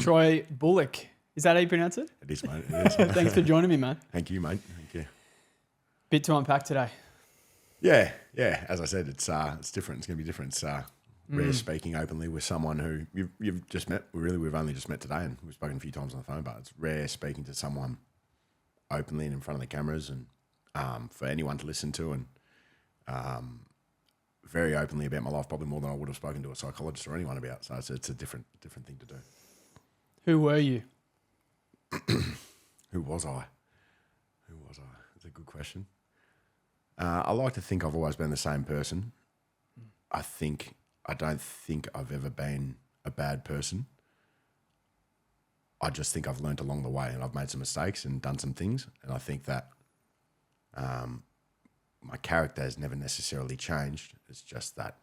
Troy Bullock. Is that how you pronounce it? It is, mate. It is. Thanks for joining me, man. Thank you, mate. Thank you. Bit to unpack today. Yeah. As I said, it's different. It's going to be different. It's rare speaking openly with someone who you've just met. We've only just met today, and we've spoken a few times on the phone. But it's rare speaking to someone openly and in front of the cameras, and for anyone to listen to, and very openly about my life, probably more than I would have spoken to a psychologist or anyone about. So it's a different thing to do. Who were you? Who was I? It's a good question. I like to think I've always been the same person. I don't think I've ever been a bad person. I just think I've learnt along the way, and I've made some mistakes and done some things. And I think that my character has never necessarily changed. It's just that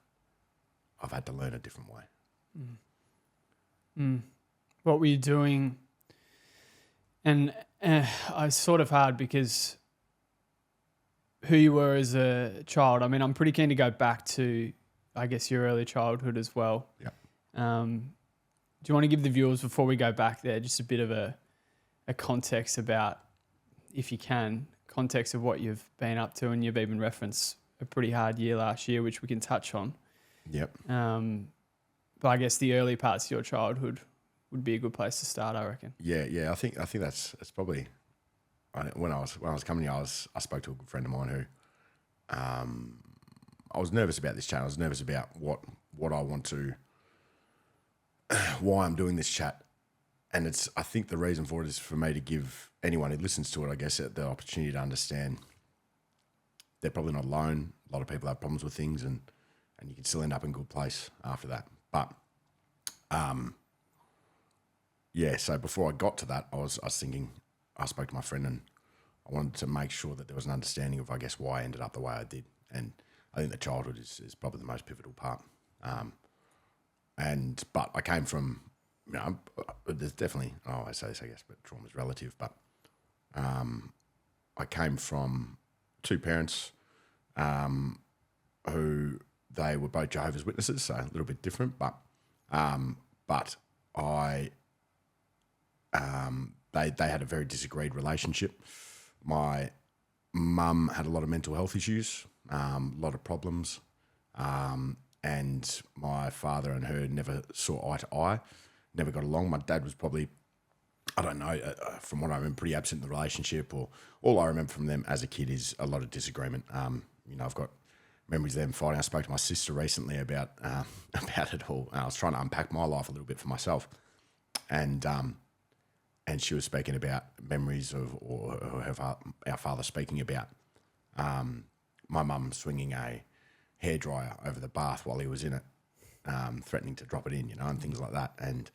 I've had to learn a different way. What were you doing? And it's sort of hard because who you were as a child. I mean, I'm pretty keen to go back to, I guess, your early childhood as well. Yeah. Do you want to give the viewers, before we go back there, just a bit of a context about, if you can, context of what you've been up to? And you've even referenced a pretty hard year last year, which we can touch on. Yep. But I guess the early parts of your childhood would be a good place to start, I reckon. Yeah. I think that's probably when I was coming here. I spoke to a good friend of mine who I was nervous about this chat. I was nervous about what I want to, why I'm doing this chat, and I think the reason for it is for me to give anyone who listens to it, I guess, the opportunity to understand they're probably not alone. A lot of people have problems with things, and you can still end up in a good place after that. But so before I got to that, I was thinking, I spoke to my friend, and I wanted to make sure that there was an understanding of, I guess, why I ended up the way I did. And I think the childhood is probably the most pivotal part. But I came from, there's definitely, I always say this, I guess, but trauma's relative. But I came from two parents who they were both Jehovah's Witnesses, so a little bit different. But they had a very disagreed relationship. My mum had a lot of mental health issues, a lot of problems, and my father and her never saw eye to eye, never got along. My dad was probably, I don't know, from what I remember, pretty absent in the relationship, or all I remember from them as a kid is a lot of disagreement. I've got memories of them fighting. I spoke to my sister recently about it all. I was trying to unpack my life a little bit for myself, and she was speaking about memories of, our father speaking about my mum swinging a hairdryer over the bath while he was in it, threatening to drop it in, and things like that. And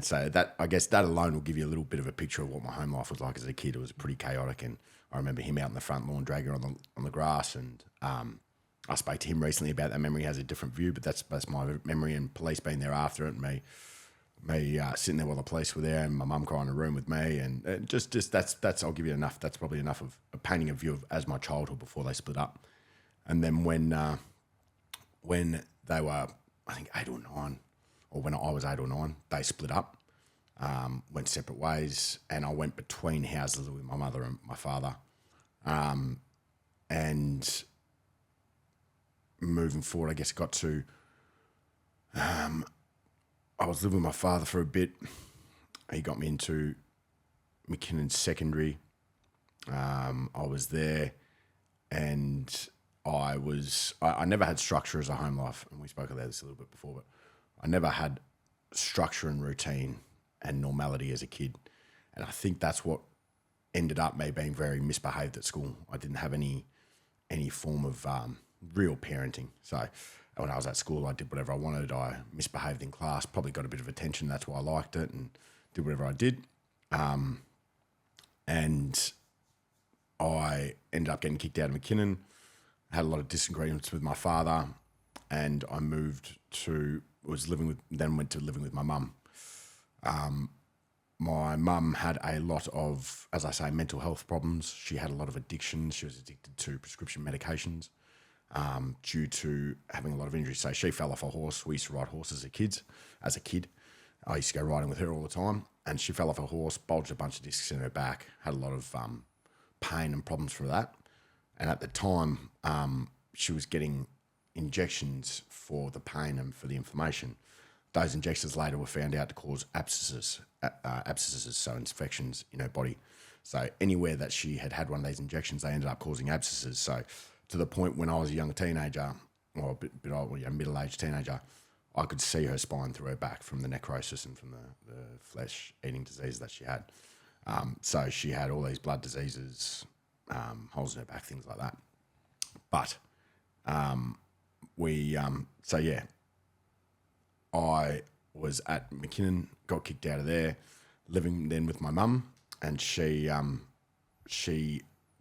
so that, I guess that alone will give you a little bit of a picture of what my home life was like as a kid. It was pretty chaotic, and I remember him out in the front lawn dragging on the grass. And I spoke to him recently about that memory. He has a different view, but that's my memory, and police being there after it, and me sitting there while the police were there, and my mum crying in a room with me, and just that's I'll give you enough. That's probably enough of painting a view of as my childhood before they split up. And then when they were, I think 8 or 9, or when I was 8 or 9, they split up, went separate ways, and I went between houses with my mother and my father, and moving forward, I guess it got to. I was living with my father for a bit. He got me into McKinnon Secondary. I was there, and I never had structure as a home life, and we spoke about this a little bit before, but I never had structure and routine and normality as a kid. And I think that's what ended up me being very misbehaved at school. I didn't have any form of real parenting. So when I was at school, I did whatever I wanted. I misbehaved in class, probably got a bit of attention. That's why I liked it, and did whatever I did. And I ended up getting kicked out of McKinnon, had a lot of disagreements with my father, and I went to living with my mum. My mum had a lot of, as I say, mental health problems. She had a lot of addictions. She was addicted to prescription medications due to having a lot of injuries. So she fell off a horse. We used to ride horses as a kid. I used to go riding with her all the time, and she fell off a horse, bulged a bunch of discs in her back, had a lot of pain and problems from that. And at the time, she was getting injections for the pain and for the inflammation. Those injections later were found out to cause abscesses, so infections in her body. So anywhere that she had one of these injections, they ended up causing abscesses. So to the point when I was a young teenager, or a bit old, middle-aged teenager, I could see her spine through her back from the necrosis and from the flesh-eating disease that she had. So she had all these blood diseases, holes in her back, things like that. But I was at McKinnon, got kicked out of there, living then with my mum, and she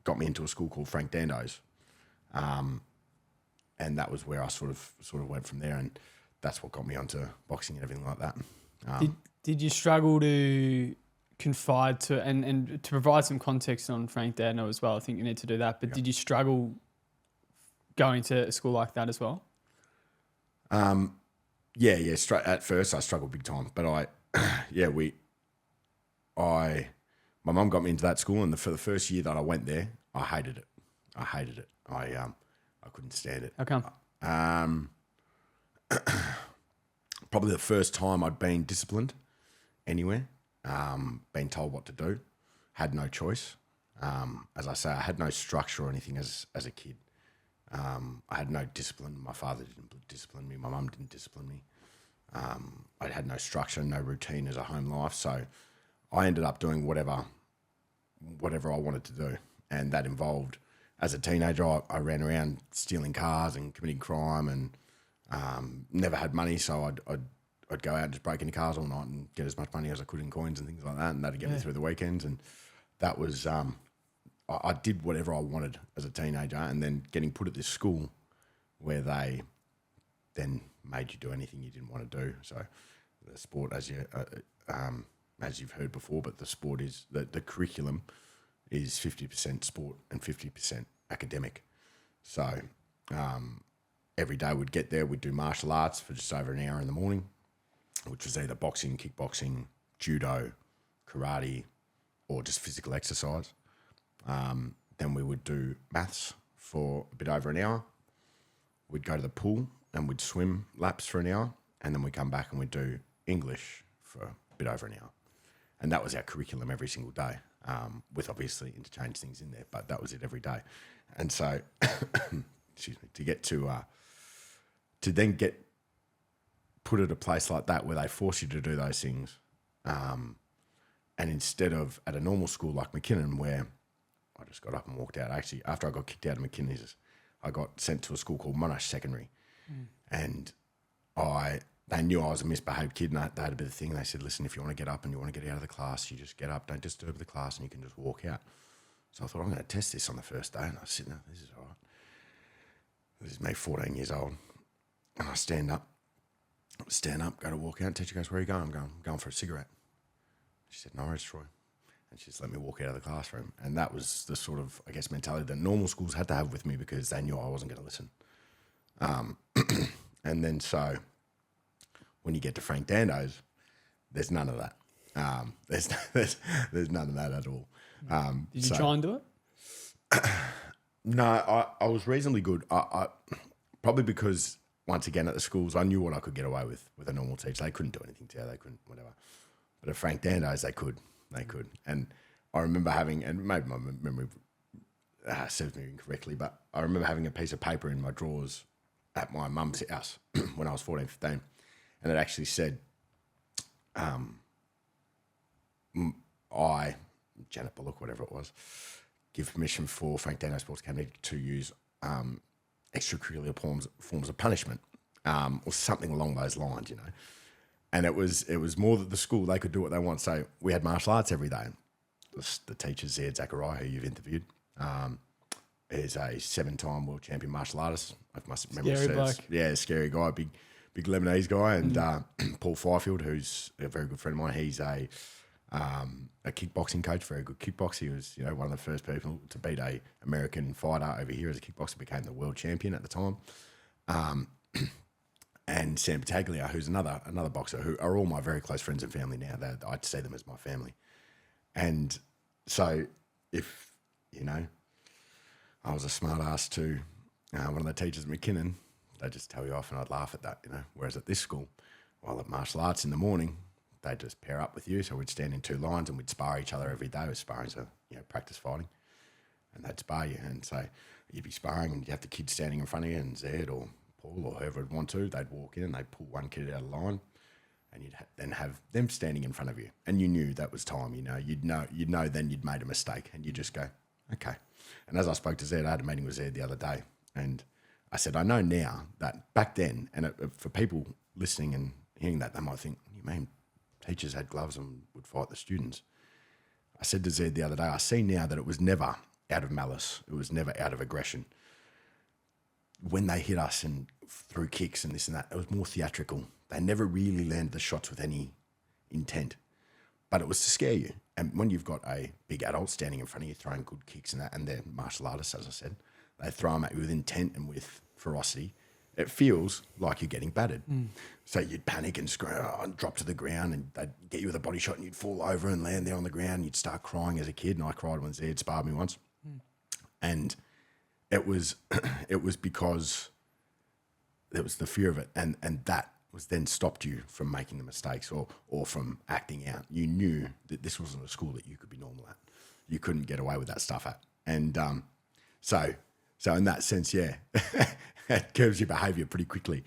got me into a school called Frank Dando's, and that was where I sort of went from there, and that's what got me onto boxing and everything like that. Did you struggle to confide to and to provide some context on Frank Dano as well? I think you need to do that. But did you struggle going to a school like that as well? Yeah. At first, I struggled big time, but my mum got me into that school, and for the first year that I went there, I hated it. I couldn't stand it. How come? Probably the first time I'd been disciplined anywhere, been told what to do, had no choice. As I say, I had no structure or anything as a kid. I had no discipline. My father didn't discipline me. My mum didn't discipline me. I had no structure, no routine as a home life. So I ended up doing whatever I wanted to do. And that involved, as a teenager, I ran around stealing cars and committing crime, and never had money. So I'd go out and just break into cars all night and get as much money as I could in coins and things like that. And that'd get me through the weekends. And that was, I did whatever I wanted as a teenager, and then getting put at this school where they then made you do anything you didn't want to do. So the sport, as you've heard before, but the sport is the curriculum is 50% sport and 50% academic. So every day we'd get there, we'd do martial arts for just over an hour in the morning, which was either boxing, kickboxing, judo, karate, or just physical exercise. Then we would do maths for a bit over an hour. We'd go to the pool and we'd swim laps for an hour, and then we'd come back and we'd do English for a bit over an hour. And that was our curriculum every single day, with obviously interchange things in there, but that was it every day. And so, to get to then get put at a place like that where they force you to do those things, and instead of at a normal school like McKinnon, where I just got up and walked out. Actually, after I got kicked out of McKinnon's, I got sent to a school called Monash Secondary, and they knew I was a misbehaved kid, and they had a bit of thing. They said, listen, if you want to get up and you want to get out of the class, you just get up, don't disturb the class, and you can just walk out. So I thought, I'm going to test this on the first day. And I was sitting there, this is all right. This is me, 14 years old. And I stand up, go to walk out. Teacher goes, where are you going? I'm going for a cigarette. She said, no worries, Troy. And she just let me walk out of the classroom. And that was the sort of, I guess, mentality that normal schools had to have with me, because they knew I wasn't going to listen. And then so when you get to Frank Dando's, there's none of that. There's none of that at all. Did you try and do it? No, I was reasonably good. I probably because, once again, at the schools, I knew what I could get away with a normal teacher. They couldn't do anything to you. They couldn't, whatever. But at Frank Dando's, they could. And I remember having, and maybe my memory serves me incorrectly, but I remember having a piece of paper in my drawers at my mum's house when I was 14, 15. And it actually said, Janet Bullock, whatever it was, give permission for Frank Dano Sports Academy to use extracurricular forms of punishment, or something along those lines, you know. And it was more that the school, they could do what they want. So we had martial arts every day. The teacher, Zed Zachariah, who you've interviewed, is a 7-time world champion martial artist, if my memory serves. Bloke. Yeah, scary guy, big Lebanese guy. And Paul Fifield, who's a very good friend of mine, he's a kickboxing coach, very good kickboxer. He was, one of the first people to beat a American fighter over here as a kickboxer, became the world champion at the time. and Sam Battaglia, who's another boxer, who are all my very close friends and family now. I'd see them as my family. And so if, I was a smart ass to one of the teachers at McKinnon, they'd just tell you off and I'd laugh at that, Whereas at this school, while at martial arts in the morning, they'd just pair up with you. So we'd stand in two lines and we'd spar each other every day. Sparring's practice fighting. And they'd spar you. And so you'd be sparring and you'd have the kid standing in front of you, and Zed or Paul or whoever would want to, they'd walk in and they'd pull one kid out of line, and you'd then have them standing in front of you. And you knew that was time, you'd know then you'd made a mistake, and you just go, okay. And as I spoke to Zed, I had a meeting with Zed the other day, and I said, I know now that back then, and for people listening and hearing that, they might think, you mean teachers had gloves and would fight the students? I said to Zed the other day, I see now that it was never out of malice. It was never out of aggression. When they hit us and threw kicks and this and that, it was more theatrical. They never really landed the shots with any intent, but it was to scare you. And when you've got a big adult standing in front of you throwing good kicks and that, and they're martial artists, as I said, they throw them at you with intent and with ferocity. It feels like you're getting battered. So you'd panic and scream and drop to the ground, and they'd get you with a body shot and you'd fall over and land there on the ground, and you'd start crying as a kid. And I cried when Zed sparred me once. And it was because there was the fear of it, and that was then stopped you from making the mistakes or from acting out. You knew that this wasn't a school that you could be normal at. You couldn't get away with that stuff at. And so in that sense, yeah, it curbs your behaviour pretty quickly.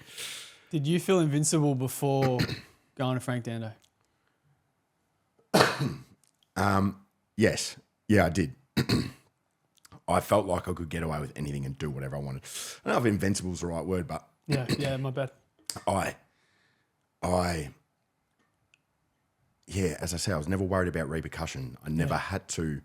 Did you feel invincible before going to Frank Dando? Yes. Yeah, I did. I felt like I could get away with anything and do whatever I wanted. I don't know if invincible is the right word, but Yeah, my bad. As I say, I was never worried about repercussion. I never had to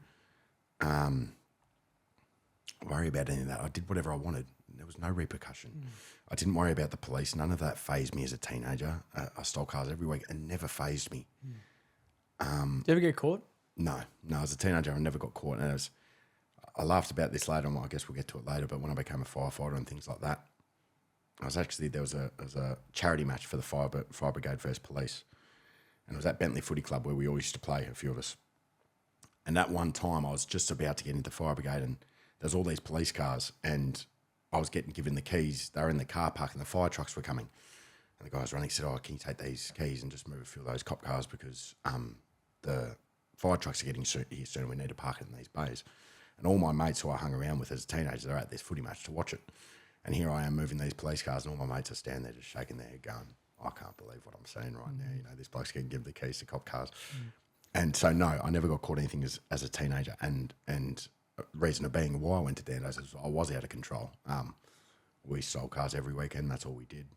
worry about any of that. I did whatever I wanted. There was no repercussion. I didn't worry about the police. None of that fazed me as a teenager. I stole cars every week and never fazed me. Did you ever get caught? No. As a teenager, I never got caught. And I laughed about this later on. I guess we'll get to it later. But when I became a firefighter and things like that, there was a charity match for the fire brigade versus police, and it was at Bentley Footy Club where we all used to play, a few of us. And at one time, I was just about to get into the fire brigade, and there's all these police cars, and I was getting given the keys. They were in the car park, and the fire trucks were coming. And the guy was running. He said, "Oh, can you take these keys and just move a few of those cop cars because the fire trucks are getting here soon. We need to park it in these bays." And all my mates who I hung around with as a teenager, they're at this footy match to watch it. And here I am moving these police cars, and all my mates are standing there just shaking their head going, I can't believe what I'm seeing right now. This bloke's getting given the keys to cop cars. And so, no, I never got caught anything as a teenager. And reason of being why I went to Dando's is I was out of control. We stole cars every weekend. That's all we did.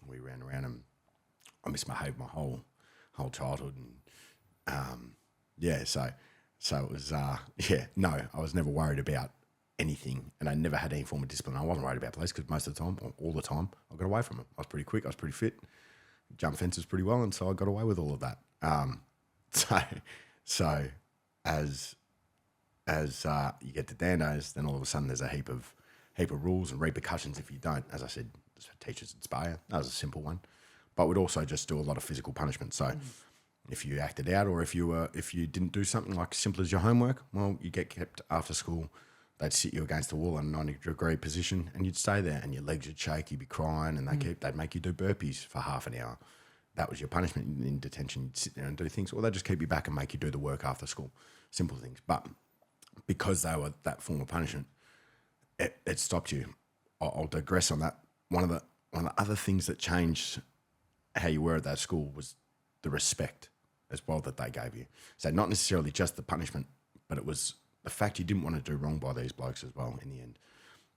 We ran around, and I misbehaved my whole childhood. And so it was, no, I was never worried about anything, and I never had any form of discipline. I wasn't worried about police because most of the time, or all the time, I got away from them. I was pretty quick, I was pretty fit, jumped fences pretty well, and so I got away with all of that. So as you get to Dando's, then all of a sudden there's a heap of rules and repercussions if you don't. As I said, teachers would spar you. That was a simple one, but we'd also just do a lot of physical punishment. So if you acted out, or if you didn't do something like simple as your homework, well, you get kept after school. They'd sit you against the wall in a 90-degree position, and you'd stay there, and your legs would shake, you'd be crying, and they'd make you do burpees for half an hour. That was your punishment in detention. You'd sit there and do things, or they'd just keep you back and make you do the work after school. Simple things. But because they were that form of punishment, it stopped you. I'll digress on that. One of the other things that changed how you were at that school was the respect as well that they gave you. So not necessarily just the punishment, but it was the fact you didn't want to do wrong by these blokes as well in the end.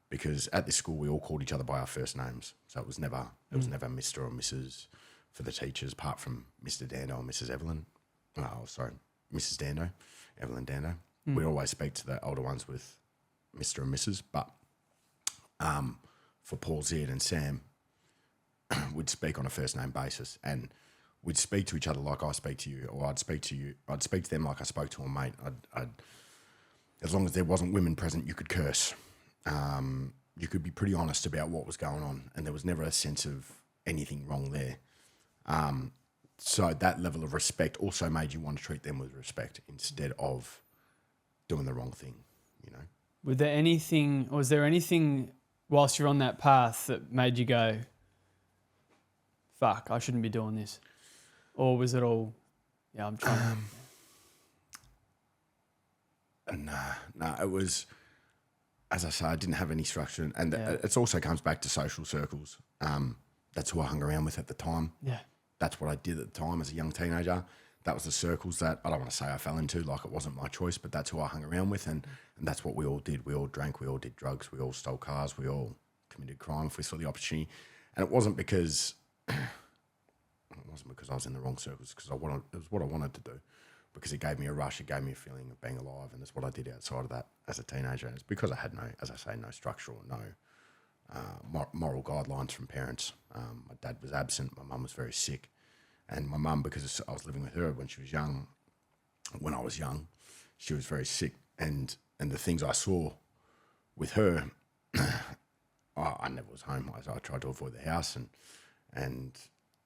Because at this school, we all called each other by our first names. So it was never Mr. or Mrs. for the teachers, apart from Mr. Dando and Mrs. Evelyn. Mrs. Dando, Evelyn Dando. We always speak to the older ones with Mr. and Mrs. But for Paul, Zed and Sam, we'd speak on a first name basis, and we'd speak to each other like I speak to you, or I'd speak to them like I spoke to a mate. As long as there wasn't women present, you could curse. You could be pretty honest about what was going on, and there was never a sense of anything wrong there. So that level of respect also made you want to treat them with respect instead of doing the wrong thing, you know. Was there anything whilst you're on that path that made you go, fuck, I shouldn't be doing this? Or was it all, yeah, I'm trying No, it was, as I say, I didn't have any structure. And it also comes back to social circles. That's who I hung around with at the time. Yeah. That's what I did at the time as a young teenager. That was the circles that, I don't want to say I fell into, like it wasn't my choice, but that's who I hung around with. And that's what we all did. We all drank, we all did drugs, we all stole cars, we all committed crime if we saw the opportunity. And it wasn't because I was in the wrong circles, because it was what I wanted to do, because it gave me a rush, it gave me a feeling of being alive, and it's what I did outside of that as a teenager. And it's because I had no, as I say, no structure or no moral guidelines from parents. My dad was absent, my mum was very sick, and my mum, because I was living with her when I was young, she was very sick, and the things I saw with her, I never was home. I tried to avoid the house, and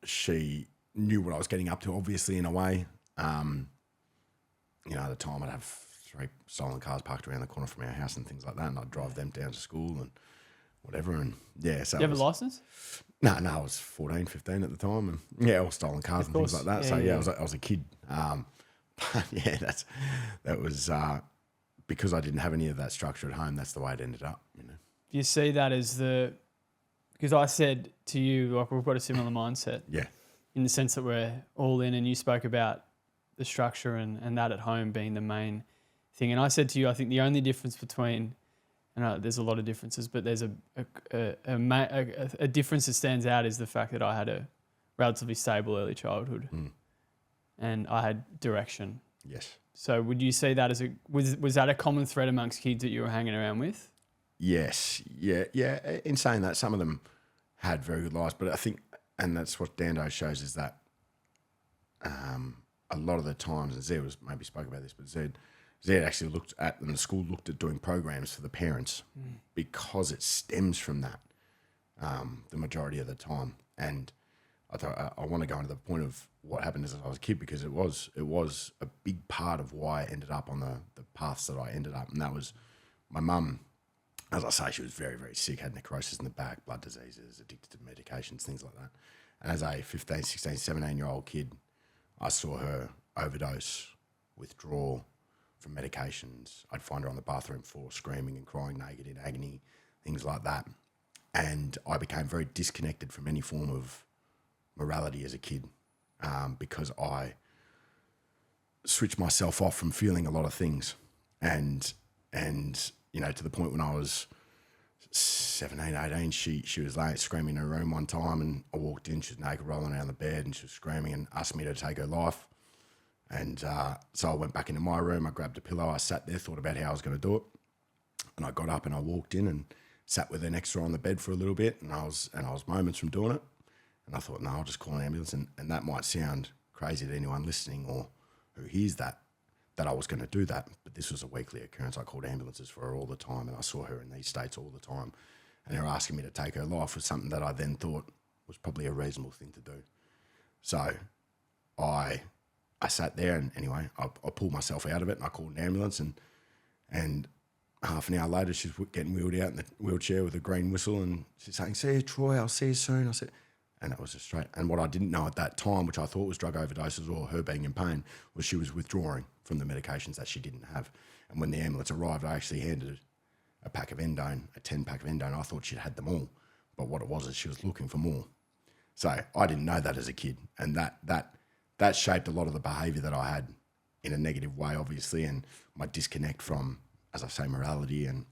she knew what I was getting up to, obviously, in a way. You know, at the time I'd have 3 stolen cars parked around the corner from our house and things like that, and I'd drive them down to school and whatever. And yeah, so you have a license? No, I was 14, 15 at the time, and yeah, all stolen cars and things like that. I was a kid. But yeah, that was because I didn't have any of that structure at home. That's the way it ended up, you know. Do you see that as because I said to you, like, we've got a similar mindset. Yeah. In the sense that we're all in, and you spoke about the structure and that at home being the main thing. And I said to you, I think the only difference between, and there's a lot of differences, but there's a difference that stands out is the fact that I had a relatively stable early childhood and I had direction. Yes. So would you say that as was that a common thread amongst kids that you were hanging around with? Yes. Yeah. In saying that, some of them had very good lives, but I think, and that's what Dando shows, is that a lot of the times, and Zed maybe spoke about this, but Zed actually looked at, and the school looked at doing programs for the parents because it stems from that the majority of the time. And I thought I want to go into the point of what happened as I was a kid, because it was a big part of why I ended up on the paths that I ended up. And that was my mum. As I say, she was very, very sick, had necrosis in the back, blood diseases, addicted to medications, things like that. And as a 15, 16, 17-year-old kid, I saw her overdose, withdraw from medications. I'd find her on the bathroom floor screaming and crying naked in agony, things like that. And I became very disconnected from any form of morality as a kid because I switched myself off from feeling a lot of things. And you know, to the point when I was 17, 18, she was screaming in her room one time, and I walked in, she was naked, rolling around the bed, and she was screaming and asked me to take her life. And so I went back into my room, I grabbed a pillow, I sat there, thought about how I was going to do it. And I got up and I walked in and sat with her next to her on the bed for a little bit, and I was moments from doing it. And I thought, no, I'll just call an ambulance. And that might sound crazy to anyone listening or who hears that I was going to do that. But this was a weekly occurrence. I called ambulances for her all the time, and I saw her in these states all the time. And they were asking me to take her life was something that I then thought was probably a reasonable thing to do. So I sat there, and anyway, I pulled myself out of it, and I called an ambulance, and half an hour later, she's getting wheeled out in the wheelchair with a green whistle, and she's saying, "See you, Troy, I'll see you soon." I said, and that was just straight. And what I didn't know at that time, which I thought was drug overdoses or her being in pain, was she was withdrawing from the medications that she didn't have. And when the ambulance arrived, I actually handed a pack of Endone, a 10-pack of Endone. I thought she'd had them all, but what it was is she was looking for more. So I didn't know that as a kid, and that shaped a lot of the behaviour that I had in a negative way, obviously, and my disconnect from, as I say, morality and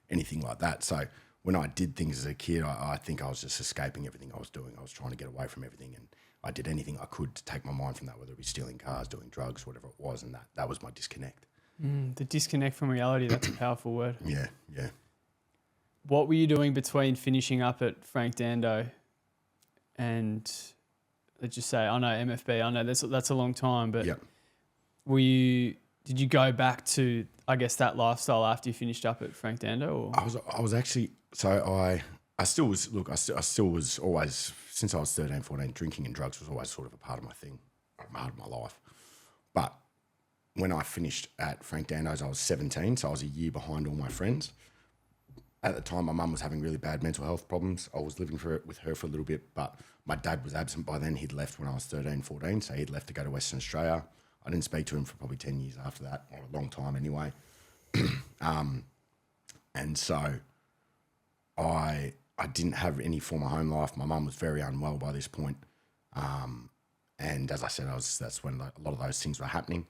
anything like that. So when I did things as a kid, I think I was just escaping everything I was doing. I was trying to get away from everything, and I did anything I could to take my mind from that, whether it be stealing cars, doing drugs, whatever it was, and that was my disconnect. The disconnect from reality, that's a powerful word. Yeah. What were you doing between finishing up at Frank Dando and, let's just say, I know MFB, I know that's a long time, but yep. Did you go back to, I guess, that lifestyle after you finished up at Frank Dando? Or? I was actually, so I still was, look, I still was always, since I was 13, 14, drinking and drugs was always sort of a part of my thing, a part of my life. But when I finished at Frank Dando's, I was 17, so I was a year behind all my friends. At the time, my mum was having really bad mental health problems. I was living with her for a little bit, but my dad was absent by then. He'd left when I was 13, 14, so he'd left to go to Western Australia. I didn't speak to him for probably 10 years after that, or a long time anyway. And so I didn't have any form of home life. My mum was very unwell by this point. And as I said, that's when a lot of those things were happening.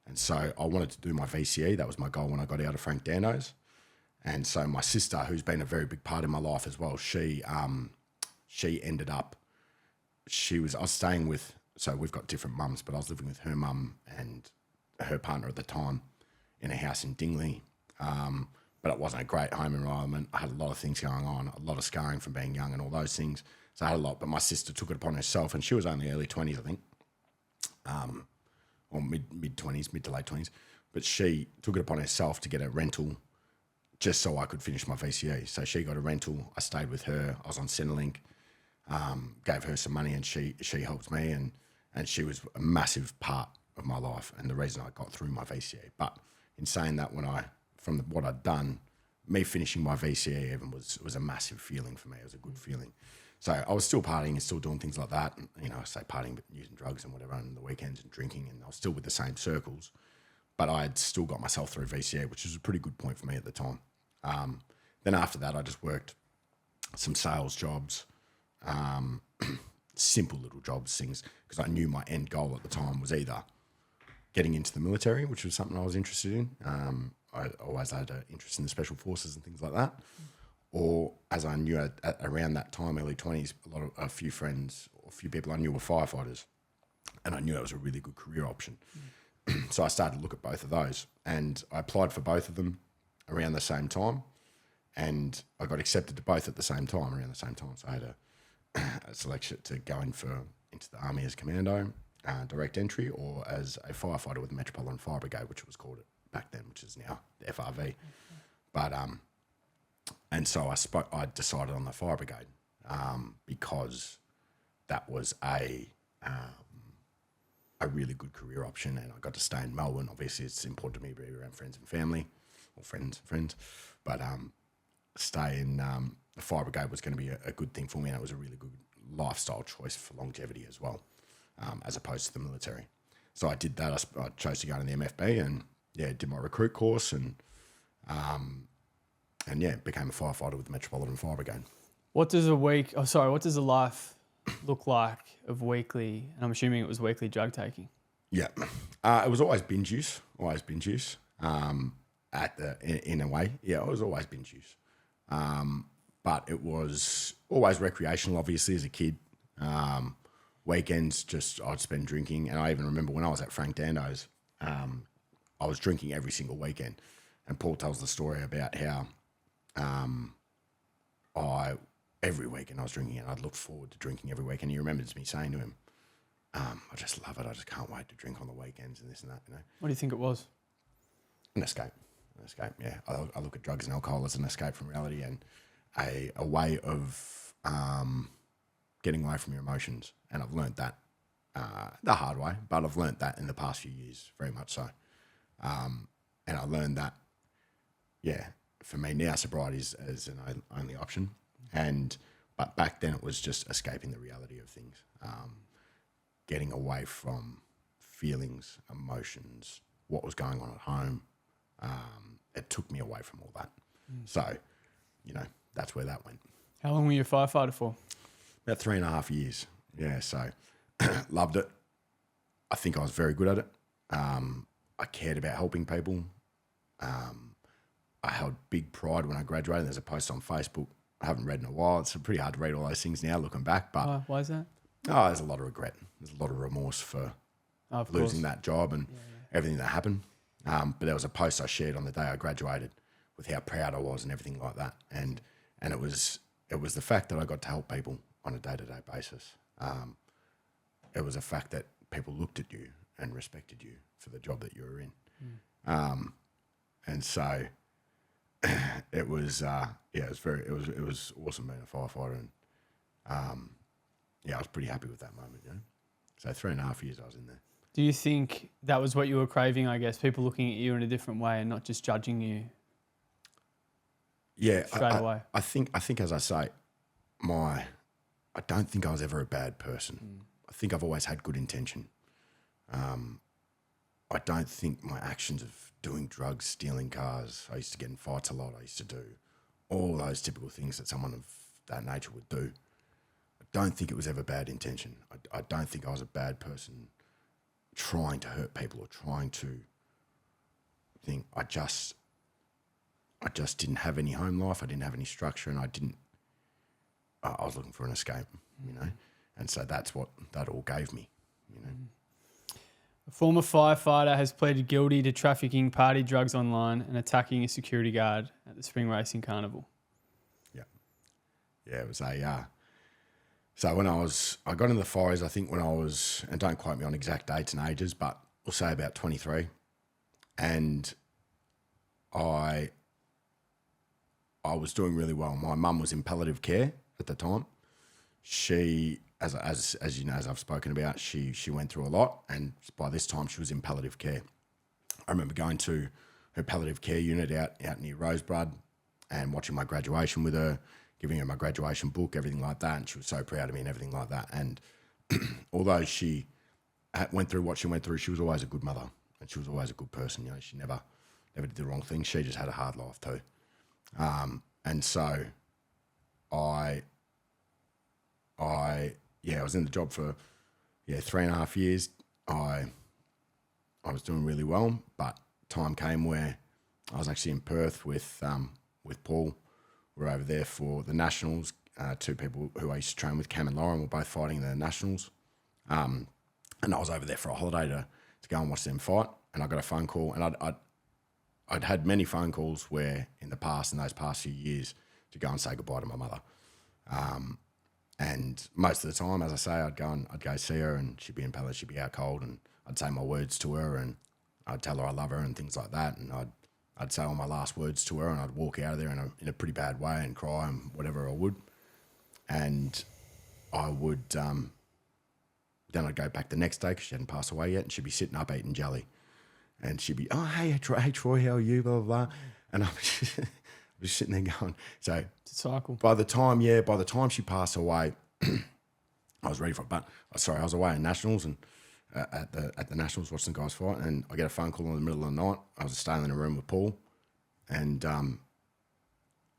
And so I wanted to do my VCE. That was my goal when I got out of Frank Dando's. And so my sister, who's been a very big part in my life as well, she ended up, I was staying with, so we've got different mums, but I was living with her mum and her partner at the time in a house in Dingley. But it wasn't a great home environment. I had a lot of things going on, a lot of scarring from being young and all those things. So I had a lot, but my sister took it upon herself, and she was only early 20s, I think, or mid-20s, mid to late 20s. But she took it upon herself to get a rental just so I could finish my VCE. So she got a rental. I stayed with her. I was on Centrelink, gave her some money, and she helped me, and she was a massive part of my life and the reason I got through my VCE. But in saying that, what I'd done, me finishing my VCE even was a massive feeling for me. It was a good feeling. So I was still partying and still doing things like that. And, I say partying, but using drugs and whatever on the weekends and drinking, and I was still with the same circles. But I had still got myself through VCE, which was a pretty good point for me at the time. Then after that, I just worked some sales jobs, simple little jobs, things, because I knew my end goal at the time was either getting into the military, which was something I was interested in. I always had an interest in the special forces and things like that. Or as I knew at around that time, early 20s, a few friends, or a few people I knew were firefighters, and I knew that was a really good career option. So I started to look at both of those, and I applied for both of them around the same time, and I got accepted to both at the same time, around the same time. So I had a selection to go into the Army as commando, direct entry, or as a firefighter with the Metropolitan Fire Brigade, which was called it back then, which is now the FRV. But and so I decided on the fire brigade because that was a really good career option, and I got to stay in Melbourne. Obviously, it's important to me to be around friends and family, or friends, but stay in the fire brigade was going to be a good thing for me, and it was a really good lifestyle choice for longevity as well, as opposed to the military. So I did that. I chose to go to the MFB, and did my recruit course, and became a firefighter with the Metropolitan Fire Brigade. What does a life look like of weekly, and I'm assuming it was weekly drug taking? Yeah. It was always binge use. In a way. Yeah, it was always binge use. But it was always recreational, obviously, as a kid. Weekends, I'd spend drinking. And I even remember when I was at Frank Dando's, I was drinking every single weekend. And Paul tells the story about how every weekend I was drinking, and I'd look forward to drinking every weekend. He remembers me saying to him, I just love it. I just can't wait to drink on the weekends and this and that, What do you think it was? An escape, yeah. I look at drugs and alcohol as an escape from reality, and a way of getting away from your emotions. And I've learnt that the hard way, but I've learnt that in the past few years, very much so. And I learned that, for me now, sobriety is an only option. But back then it was just escaping the reality of things, getting away from feelings, emotions, what was going on at home. It took me away from all that. So, that's where that went. How long were you a firefighter for? About 3.5 years. Yeah, so loved it. I think I was very good at it. I cared about helping people. I held big pride when I graduated. There's a post on Facebook I haven't read in a while. It's pretty hard to read all those things now looking back. But why is that? There's a lot of regret. There's a lot of remorse for losing that job and everything that happened. But there was a post I shared on the day I graduated with how proud I was and everything like that. And it was the fact that I got to help people on a day-to-day basis. It was a fact that people looked at you and respected you for the job that you were in. And so it was it was awesome being a firefighter, and I was pretty happy with that moment. So 3.5 years I was in there. Do you think that was what you were craving? I guess people looking at you in a different way and not just judging you. Yeah, straight away. I think as I say, I don't think I was ever a bad person. I think I've always had good intention. I don't think my actions of doing drugs, stealing cars, I used to get in fights a lot. I used to do all those typical things that someone of that nature would do. I don't think it was ever bad intention. I don't think I was a bad person trying to hurt people or trying to think. I just didn't have any home life. I didn't have any structure, and I was looking for an escape, and so that's what that all gave me, A former firefighter has pleaded guilty to trafficking party drugs online and attacking a security guard at the Spring Racing Carnival. Yeah, it was so when I got into the fires, I think when I was, and don't quote me on exact dates and ages, but we'll say about 23, and I was doing really well. My mum was in palliative care at the time. She, as you know, as I've spoken about, she went through a lot, and by this time she was in palliative care. I remember going to her palliative care unit out near Rosebud and watching my graduation with her, giving her my graduation book, everything like that, and she was so proud of me and everything like that. And although she went through what she went through, she was always a good mother, and she was always a good person. She never did the wrong thing. She just had a hard life too. And so I was in the job for 3.5 years. I was doing really well, but time came where I was actually in Perth with Paul. We're over there for the Nationals. Two people who I used to train with, Cam and Lauren, were both fighting in the Nationals. And I was over there for a holiday to go and watch them fight. And I got a phone call, and I'd had many phone calls where in the past, in those past few years, to go and say goodbye to my mother. And most of the time, as I say, I'd go see her, and she'd be in pallet, she'd be out cold, and I'd say my words to her, and I'd tell her I love her and things like that. And I'd say all my last words to her, and I'd walk out of there in a pretty bad way and cry and whatever I would. And I would, then I'd go back the next day because she hadn't passed away yet, and she'd be sitting up eating jelly. And she'd be, oh, hey, Troy, how are you, blah, blah, blah. And I'm just sitting there going, so It's a cycle. by the time she passed away, I was ready for it. But I was away in Nationals and at the Nationals watching the guys fight, and I get a phone call in the middle of the night. I was staying in a room with Paul, and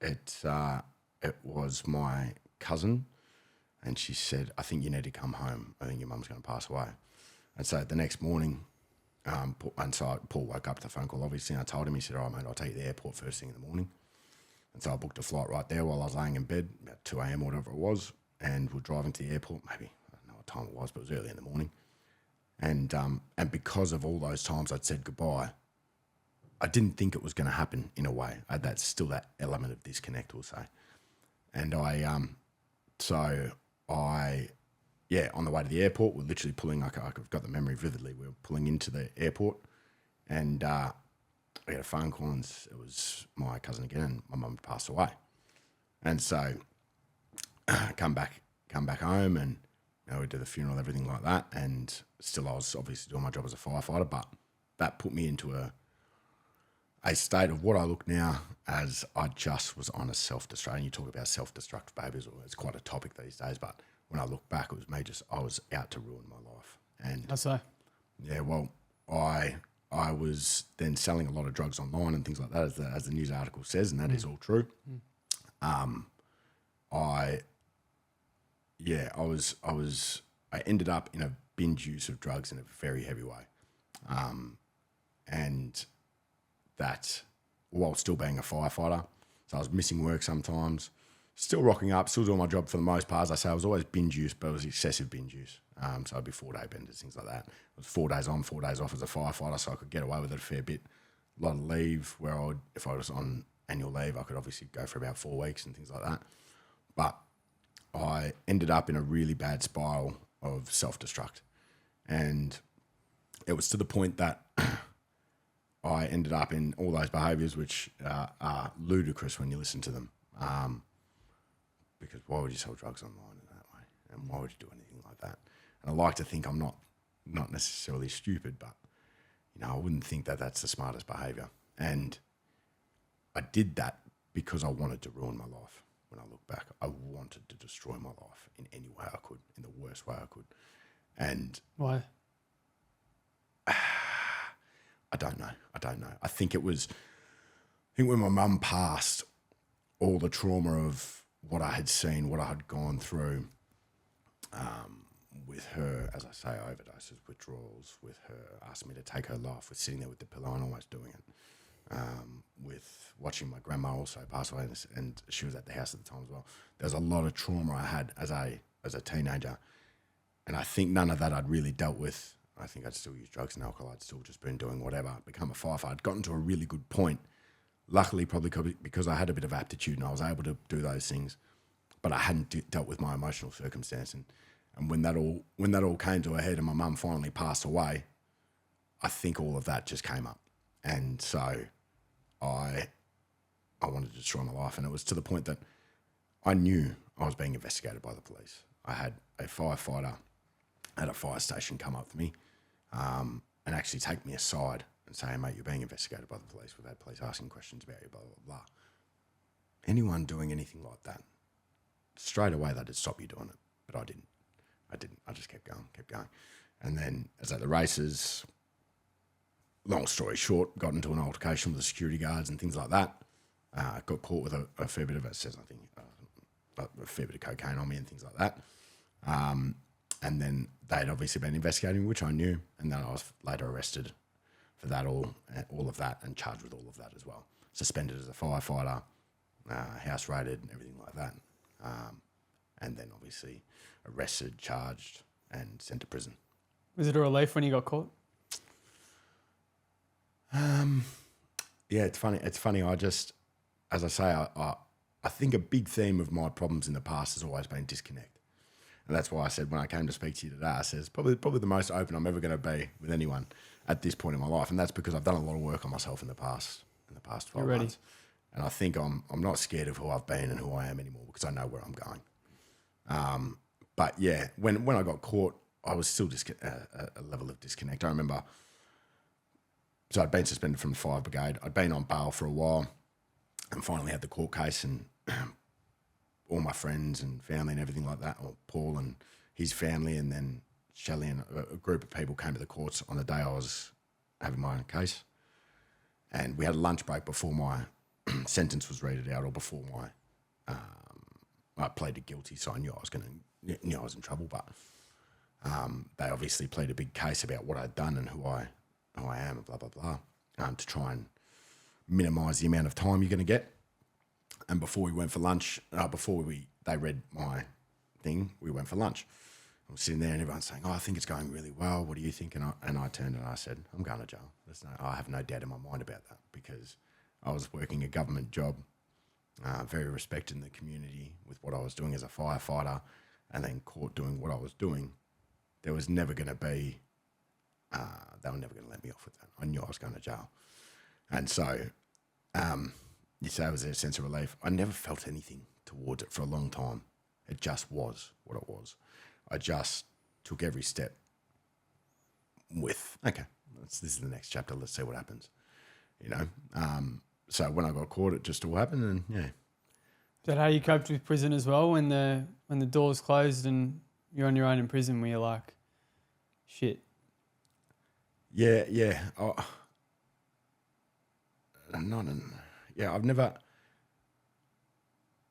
it was my cousin, and she said, I think you need to come home. I think your mum's going to pass away. And so the next morning, Paul woke up to the phone call, obviously, and I told him. He said, all right, mate, I'll take you to the airport first thing in the morning. And so I booked a flight right there while I was laying in bed, about 2 a.m. or whatever it was, and we're driving to the airport. Maybe, I don't know what time it was, but it was early in the morning. And because of all those times I'd said goodbye, I didn't think it was going to happen in a way. That's still that element of disconnect, we'll say. And on the way to the airport, we're literally pulling, I've got the memory vividly, we were pulling into the airport, and I got a phone call, and it was my cousin again, and my mum passed away. And so come back home, and we did the funeral, everything like that, and still I was obviously doing my job as a firefighter, but that put me into a state of what I look now as I just was on a self-destruct. And you talk about self-destructive behaviours, it's quite a topic these days, but when I look back, it was me I was out to ruin my life. And I say. Yeah, well, I was then selling a lot of drugs online and things like that, as the news article says, and that is all true. I ended up in a binge use of drugs in a very heavy way. And that, while still being a firefighter, so I was missing work sometimes, still rocking up, still doing my job for the most part. As I say, I was always binge use, but it was excessive binge use. So I'd be 4-day benders, things like that. It was 4 days on, 4 days off as a firefighter, so I could get away with it a fair bit. A lot of leave, where if I was on annual leave, I could obviously go for about 4 weeks and things like that. But I ended up in a really bad spiral of self-destruct. And it was to the point that I ended up in all those behaviours which are ludicrous when you listen to them. Because why would you sell drugs online in that way? And why would you do anything like that? And I like to think I'm not necessarily stupid, but I wouldn't think that that's the smartest behaviour. And I did that because I wanted to ruin my life. When I look back, I wanted to destroy my life in any way I could, in the worst way I could. And why? I don't know. I think when my mum passed, all the trauma of what I had seen, what I had gone through, with her, as I say, overdoses, withdrawals, with her asking me to take her life, with sitting there with the pillow and almost doing it, with watching my grandma also pass away, and she was at the house at the time as well. There's a lot of trauma I had as a teenager, and I think none of that I'd really dealt with. I think I'd still use drugs and alcohol. I'd still just been doing whatever, become a firefighter. I'd gotten to a really good point, luckily probably because I had a bit of aptitude and I was able to do those things, but I hadn't dealt with my emotional circumstance. And when that all came to a head and my mum finally passed away, I think all of that just came up. And so I wanted to destroy my life. And it was to the point that I knew I was being investigated by the police. I had a firefighter at a fire station come up to me and actually take me aside and say, "Hey, mate, you're being investigated by the police. We've had police asking questions about you, blah, blah, blah." Anyone doing anything like that, straight away they'd stop you doing it. But I didn't. I just kept going. And then as at the races, long story short, got into an altercation with the security guards and things like that. Got caught with a fair bit of, it says, I think, a fair bit of cocaine on me and things like that. And then they'd obviously been investigating, which I knew. And then I was later arrested for that, all of that, and charged with all of that as well. Suspended as a firefighter, house raided, and everything like that. And then obviously arrested, charged, and sent to prison. Was it a relief when you got caught? Yeah, it's funny. I just, as I say, I think a big theme of my problems in the past has always been disconnect. And that's why I said when I came to speak to you today, I said probably the most open I'm ever going to be with anyone at this point in my life. And that's because I've done a lot of work on myself in the past 12 months. And I think I'm not scared of who I've been and who I am anymore because I know where I'm going. But yeah, when I got caught, I was still a level of disconnect. I remember, so I'd been suspended from the fire brigade. I'd been on bail for a while and finally had the court case, and all my friends and family and everything like that, or Paul and his family, and then Shelley and a group of people came to the courts on the day I was having my own case. And we had a lunch break before my sentence was read out, or before I pleaded guilty, so I knew I was in trouble. But they obviously played a big case about what I'd done and who I am, and blah blah blah, to try and minimise the amount of time you're going to get. And before we went for lunch, they read my thing, we went for lunch. I was sitting there and everyone's saying, "Oh, I think it's going really well. What do you think?" And I turned and I said, "I'm going to jail. I have no doubt in my mind about that, because I was working a government job, very respected in the community with what I was doing as a firefighter, and then caught doing what I was doing. There was never going to be, they were never going to let me off with that. I knew I was going to jail." And so you say, was there a sense of relief? I never felt anything towards it for a long time. It just was what it was. I just took every step with, okay, this is the next chapter. Let's see what happens. So when I got caught, it just all happened, and yeah. Is that how you coped with prison as well? When the doors closed and you're on your own in prison, where you're like, shit. Yeah.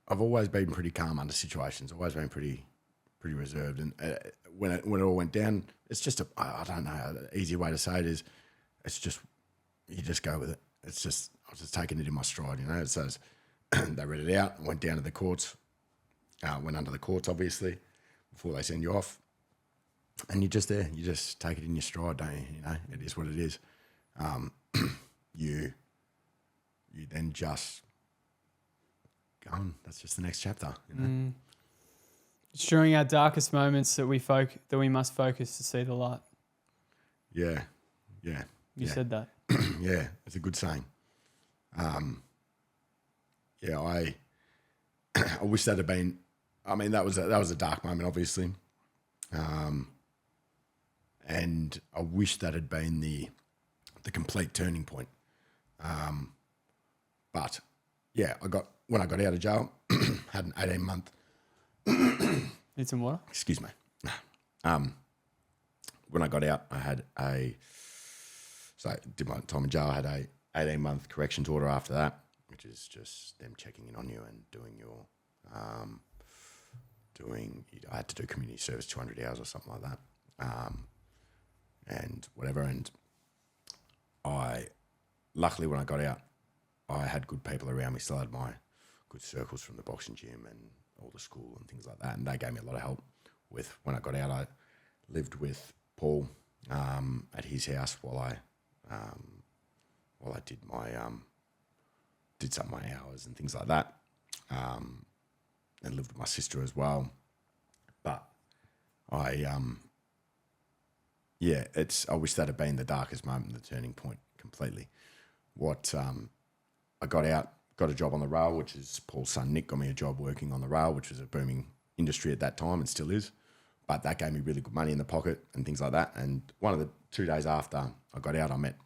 I've always been pretty calm under situations. Always been pretty reserved. And when it all went down, it's just I don't know, the easier way to say it is, it's just, you just go with it. It's just, I was just taking it in my stride, It says, they read it out, went down to the courts, went under the courts, obviously, before they send you off. And you're just there. You just take it in your stride, don't you? It is what it is. You then just go on. That's just the next chapter, It's during our darkest moments that we must focus to see the light. Yeah. You said that. Yeah, it's a good saying. Yeah, I wish that had been. I mean, that was a dark moment, obviously, and I wish that had been the complete turning point. But yeah, when I got out of jail, had an 18-month. Need some water? Excuse me. When I got out, did my time in jail. I had a 18-month corrections order after that, which is just them checking in on you and doing your, I had to do community service 200 hours or something like that, and whatever. And luckily when I got out, I had good people around me. Still had my good circles from the boxing gym and all the school and things like that, and they gave me a lot of help. When I got out, I lived with Paul at his house while I did some of my hours and things like that, and lived with my sister as well. But I wish that had been the darkest moment, the turning point completely. I got out, got a job on the rail, which is Paul's son Nick got me a job working on the rail, which was a booming industry at that time and still is. But that gave me really good money in the pocket and things like that. And one of the 2 days after I got out, I met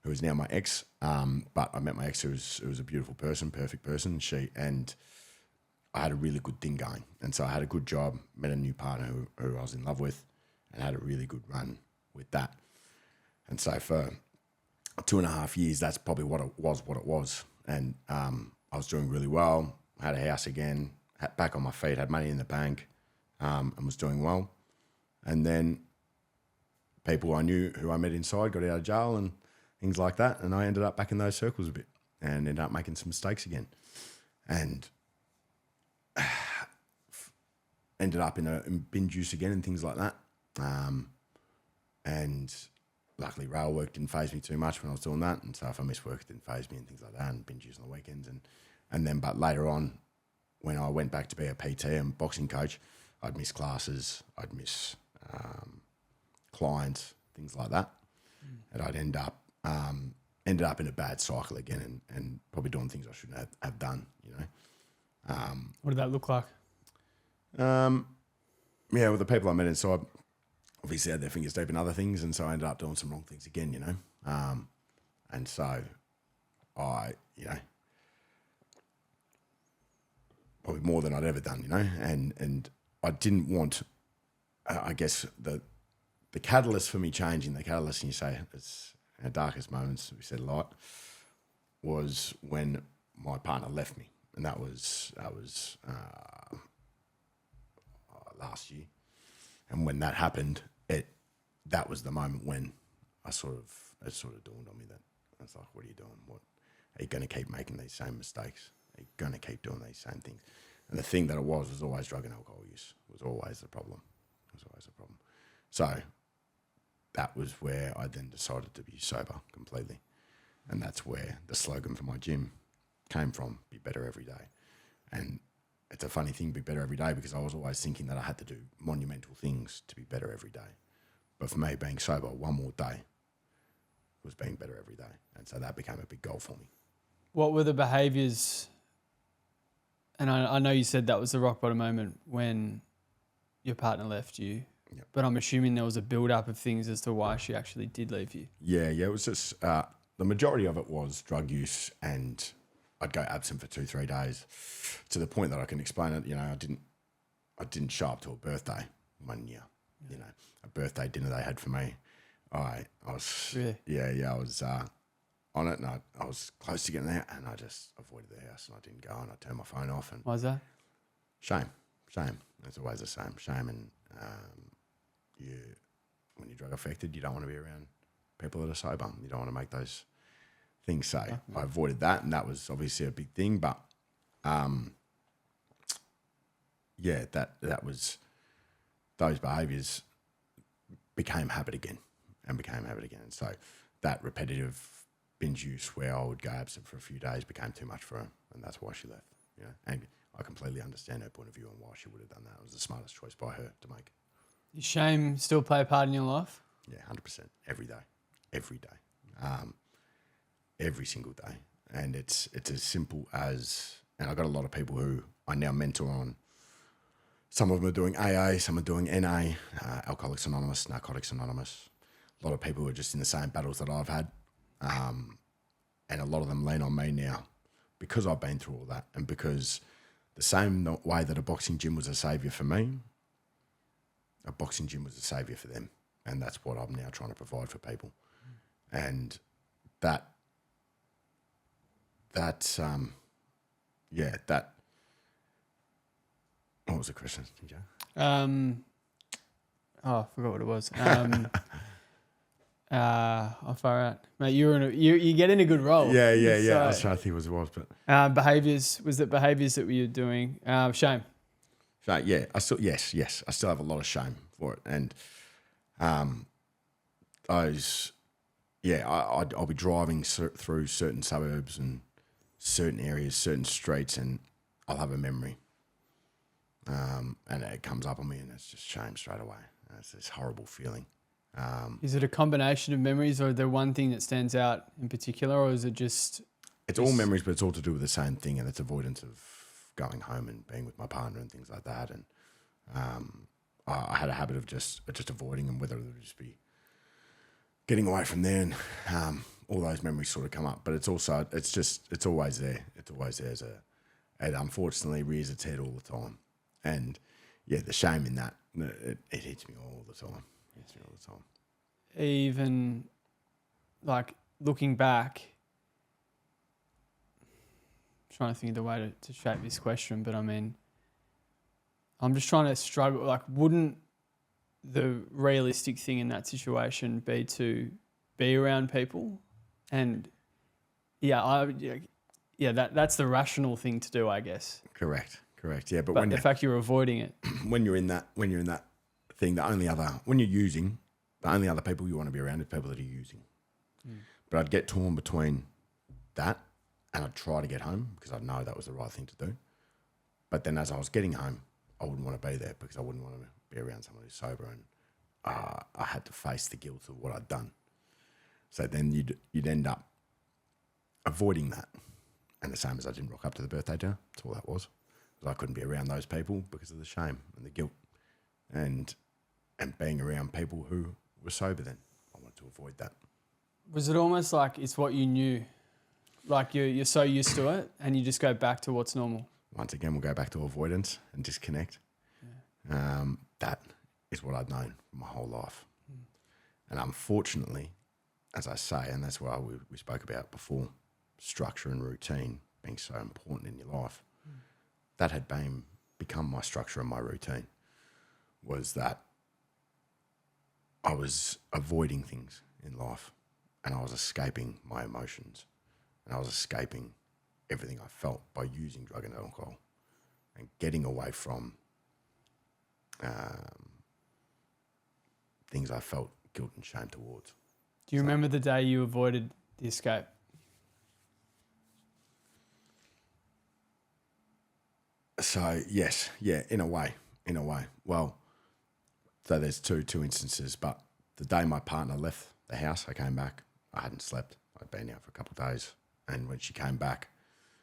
who is now my ex. But I met my ex who was a beautiful person, perfect person. And I had a really good thing going. And so I had a good job, met a new partner who I was in love with, and had a really good run with that. And so for 2.5 years, that's probably what it was. And I was doing really well, had a house again, back on my feet, had money in the bank, and was doing well. And then people I knew who I met inside got out of jail and things like that. And I ended up back in those circles a bit and ended up making some mistakes again. And ended up in binge use again and things like that. And luckily rail work didn't faze me too much when I was doing that. And so if I missed work, it didn't faze me and things like that, and binge use on the weekends. But later on, when I went back to be a PT and boxing coach, I'd miss classes, I'd miss clients, things like that. And I'd ended up in a bad cycle again and probably doing things I shouldn't have done, you know. What did that look like? Yeah, with the people I met inside, obviously had their fingers deep in other things, and so I ended up doing some wrong things again, you know. And so I, you know, probably more than I'd ever done, you know, and I didn't want, I guess the catalyst for me changing, the catalyst, and you say it's our darkest moments, we said a lot, was when my partner left me, and that was last year. And when that happened, that was the moment when it sort of dawned on me that I was like, what are you doing? What are you going to keep making these same mistakes? Are you going to keep doing these same things? And the thing that it was always drug and alcohol use. Was always the problem. So that was where I then decided to be sober completely. And that's where the slogan for my gym came from, be better every day. And it's a funny thing, be better every day, because I was always thinking that I had to do monumental things to be better every day. But for me, being sober one more day was being better every day. And so that became a big goal for me. What were the behaviours? And I know you said that was the rock bottom moment when your partner left you. Yep. But I'm assuming there was a build-up of things as to why she actually did leave you. Yeah, it was just, the majority of it was drug use, and I'd go absent for 2-3 days, to the point that I can explain it. You know, I didn't show up to a birthday one year. Yeah. You know, a birthday dinner they had for me. I was really? I was on it, and I was close to getting there, and I just avoided the house, and I didn't go, and I turned my phone off. And why is that? Shame. It's always the same. Shame, and when you're drug affected, you don't want to be around people that are sober. You don't want to make those things. So I avoided that, and that was obviously a big thing. But that was, those behaviours became habit again. And so that repetitive binge use where I would go absent for a few days became too much for her, and that's why she left. You know, and I completely understand her point of view on why she would have done that. It was the smartest choice by her to make. Does shame still play a part in your life? Yeah, 100%. Every day. every single day. And it's as simple as, and I've got a lot of people who I now mentor on. Some of them are doing AA, some are doing NA, Alcoholics Anonymous, Narcotics Anonymous. A lot of people who are just in the same battles that I've had. And a lot of them lean on me now because I've been through all that, and because the same way that a boxing gym was a saviour for me, a boxing gym was a saviour for them. And that's what I'm now trying to provide for people. And that what was the question, Joe? I forgot what it was. I'm far out, mate. You get in a good role. Yeah. So, I was trying to think what it was, but behaviors. Was it behaviors that you were doing? Shame. so yeah, I still I still have a lot of shame for it, and I'll be driving through certain suburbs and certain areas, certain streets, and I'll have a memory, and it comes up on me, and it's just shame straight away. It's this horrible feeling. Is it a combination of memories, or is there one thing that stands out in particular, or is it just? It's all memories, but it's all to do with the same thing, and it's avoidance of going home and being with my partner and things like that. And I had a habit of just avoiding them, whether it would just be getting away from there, and all those memories sort of come up. But it's always there. It's always there. It unfortunately rears its head all the time. And yeah, the shame in that, it hits me all the time. Even like looking back, I'm trying to think of the way to shape this question, but I mean, I'm just trying to struggle. Like, wouldn't the realistic thing in that situation be to be around people? And that's the rational thing to do, I guess. Correct. Yeah, but the fact you're avoiding it, when you're in that thing, when you're using, the only other people you want to be around is people that are using. But I'd get torn between that, and I'd try to get home because I know that was the right thing to do. But then as I was getting home, I wouldn't want to be there because I wouldn't want to be around someone who's sober, and I had to face the guilt of what I'd done. So then you'd end up avoiding that. And the same as I didn't rock up to the birthday dinner, that's all that was. I couldn't be around those people because of the shame and the guilt, and being around people who were sober then. I wanted to avoid that. Was it almost like it's what you knew? Like you're so used to it and you just go back to what's normal? Once again, we'll go back to avoidance and disconnect. Yeah. That is what I'd known my whole life. And unfortunately, as I say, and that's why we spoke about before, structure and routine being so important in your life, that had become my structure and my routine, was that I was avoiding things in life, and I was escaping my emotions, and I was escaping everything I felt by using drug and alcohol and getting away from things I felt guilt and shame towards. Do you remember the day you avoided the escape? So yes, yeah, in a way. Well, so there's two instances, but the day my partner left the house, I came back. I hadn't slept. I'd been out for a couple of days, and when she came back,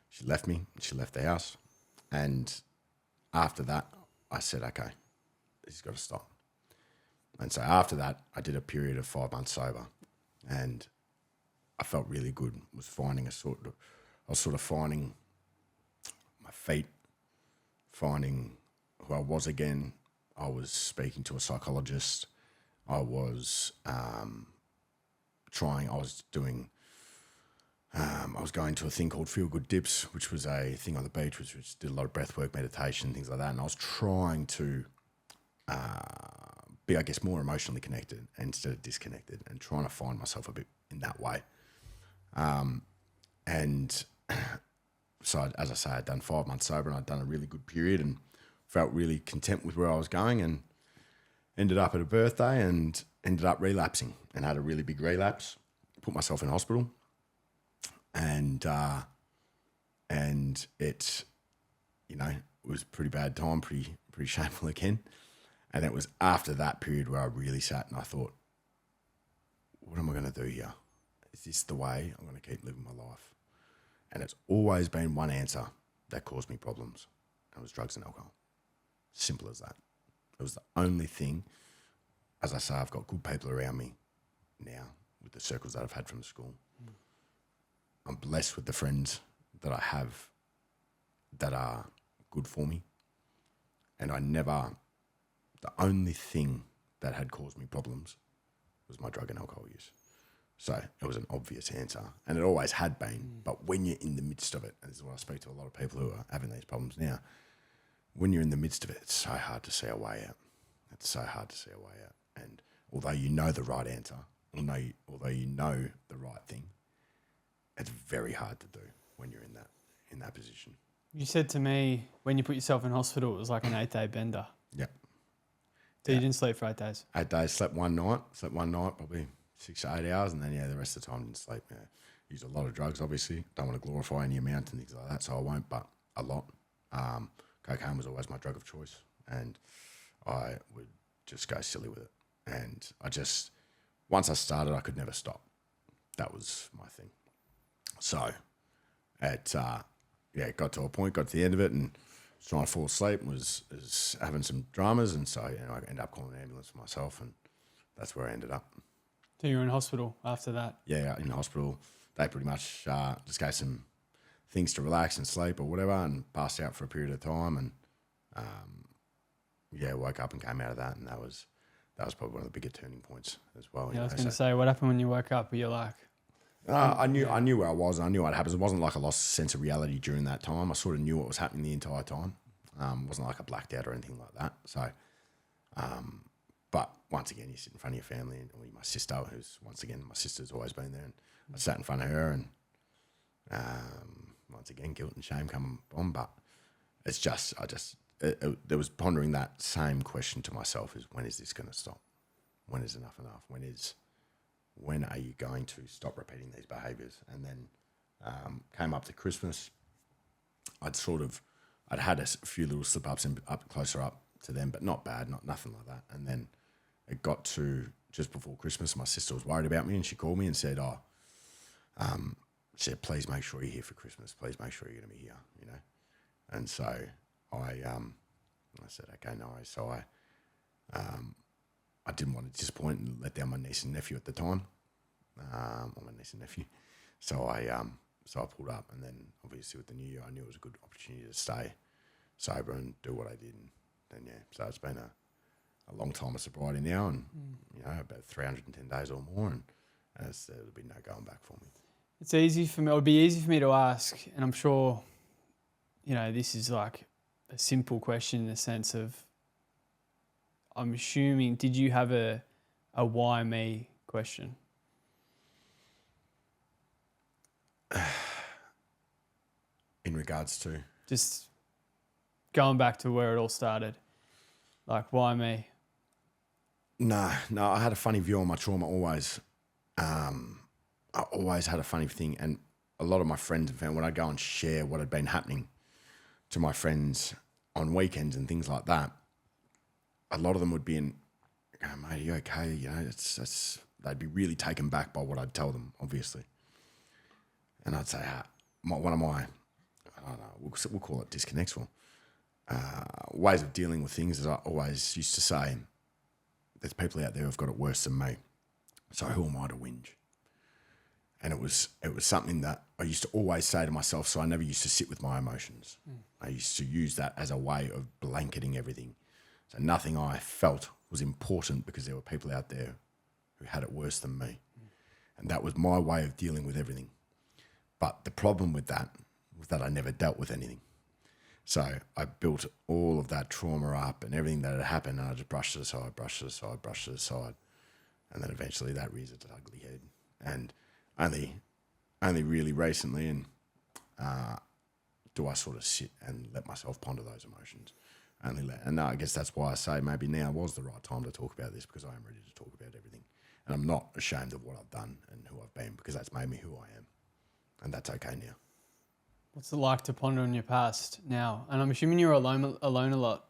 she left me. She left the house, and after that, I said, "Okay, this has got to stop." And so after that, I did a period of 5 months sober, and I felt really good. I was sort of finding my feet, finding who I was again. I was speaking to a psychologist. I was I was going to a thing called Feel Good Dips, which was a thing on the beach, which did a lot of breath work, meditation, things like that. And I was trying to be, I guess, more emotionally connected instead of disconnected, and trying to find myself a bit in that way. And so, as I say, I'd done 5 months sober, and I'd done a really good period and felt really content with where I was going, and ended up at a birthday and ended up relapsing and had a really big relapse, put myself in hospital, and it, it was a pretty bad time, pretty shameful again. And it was after that period where I really sat and I thought, what am I going to do here? is this the way I'm going to keep living my life? And it's always been one answer that caused me problems. And it was drugs and alcohol. Simple as that. It was the only thing. As I say, I've got good people around me now with the circles that I've had from school. I'm blessed with the friends that I have that are good for me. And the only thing that had caused me problems was my drug and alcohol use. So it was an obvious answer, and it always had been. But when you're in the midst of it, and this is what I speak to a lot of people who are having these problems now, when you're in the midst of it, it's so hard to see a way out. It's so hard to see a way out. And although you know the right answer, although you know the right thing, it's very hard to do when you're in that position. You said to me when you put yourself in hospital, it was like an 8-day bender. Yep. So you didn't sleep for 8 days? 8 days, slept one night, probably 6 to 8 hours, and then, the rest of the time didn't sleep. Yeah. Used a lot of drugs, obviously. Don't want to glorify any amount and things like that, so I won't, but a lot. Cocaine was always my drug of choice, and I would just go silly with it. And once I started, I could never stop. That was my thing. So it got to a point, got to the end of it, and was trying to fall asleep, was having some dramas, and so I ended up calling an ambulance for myself, and that's where I ended up. So you were in hospital after that? Yeah, in hospital. They pretty much just gave some things to relax and sleep or whatever, and passed out for a period of time, and woke up and came out of that, and that was probably one of the bigger turning points as well. Yeah, I was going to say, what happened when you woke up? Were you like... I knew where I was. I knew what happened. It wasn't like I lost a sense of reality during that time. I sort of knew what was happening the entire time. It wasn't like I blacked out or anything like that. So, but once again, you sit in front of your family and my sister, who's once again, my sister's always been there, and I sat in front of her, and once again, guilt and shame come on. But it's just, there was pondering that same question to myself: is when is this going to stop? When is enough enough? When are you going to stop repeating these behaviours? And then came up to Christmas. I'd had a few little slip-ups closer up to them, but not bad, nothing like that. And then it got to just before Christmas, my sister was worried about me, and she called me and said, she said, please make sure you're here for Christmas. Please make sure you're going to be here, And so I said, okay, no worries. So I didn't want to disappoint and let down my niece and nephew at the time, or my niece and nephew. So I pulled up, and then obviously with the new year, I knew it was a good opportunity to stay sober and do what I did. And then, so it's been a long time of sobriety now, and, about 310 days or more, and there'll be no going back for me. It's easy for me. It would be easy for me to ask, and I'm sure, this is like a simple question in the sense of, I'm assuming, did you have a why me question? In regards to? Just going back to where it all started. Like, why me? No, I had a funny view on my trauma always. I always had a funny thing, and a lot of my friends and family, when I go and share what had been happening to my friends on weekends and things like that, a lot of them would be in, mate, are you okay? They'd be really taken back by what I'd tell them, obviously. And I'd say, one of my, I don't know, we'll call it disconnects, ways of dealing with things, as I always used to say, there's people out there who've got it worse than me. So who am I to whinge? And it was something that I used to always say to myself, so I never used to sit with my emotions. I used to use that as a way of blanketing everything. So nothing I felt was important because there were people out there who had it worse than me. And that was my way of dealing with everything. But the problem with that was that I never dealt with anything. So I built all of that trauma up and everything that had happened, and I just brushed it aside. And then eventually that rears its ugly head. And only really recently do I sort of sit and let myself ponder those emotions. And I guess that's why I say maybe now was the right time to talk about this, because I am ready to talk about everything. And I'm not ashamed of what I've done and who I've been, because that's made me who I am. And that's okay now. What's it like to ponder on your past now? And I'm assuming you're alone a lot.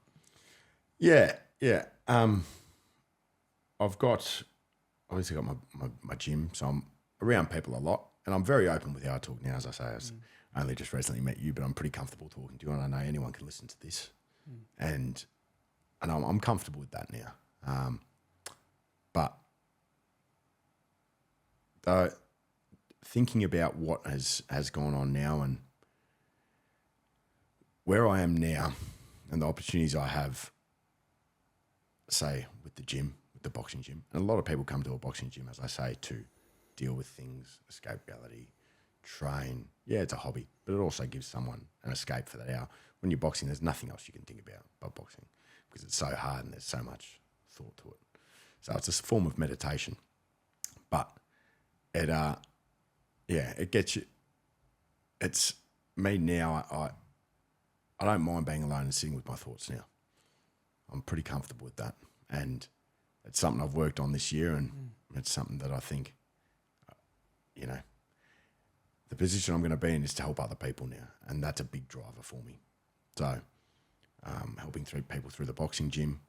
Yeah. I've obviously got my gym, so I'm around people a lot, and I'm very open with how I talk now. As I say, I only just recently met you, but I'm pretty comfortable talking to you, and I know anyone can listen to this, and I'm comfortable with that now. But thinking about what has gone on now and where I am now, and the opportunities I have, say with the gym, with the boxing gym, and a lot of people come to a boxing gym, as I say, to deal with things, escape reality, train. Yeah, it's a hobby, but it also gives someone an escape for that hour. When you're boxing, there's nothing else you can think about but boxing because it's so hard and there's so much thought to it. So it's a form of meditation, but it gets you. It's me now. I don't mind being alone and sitting with my thoughts now. I'm pretty comfortable with that, and it's something I've worked on this year, and it's something that I think, the position I'm going to be in is to help other people now, and that's a big driver for me. So, helping people through the boxing gym.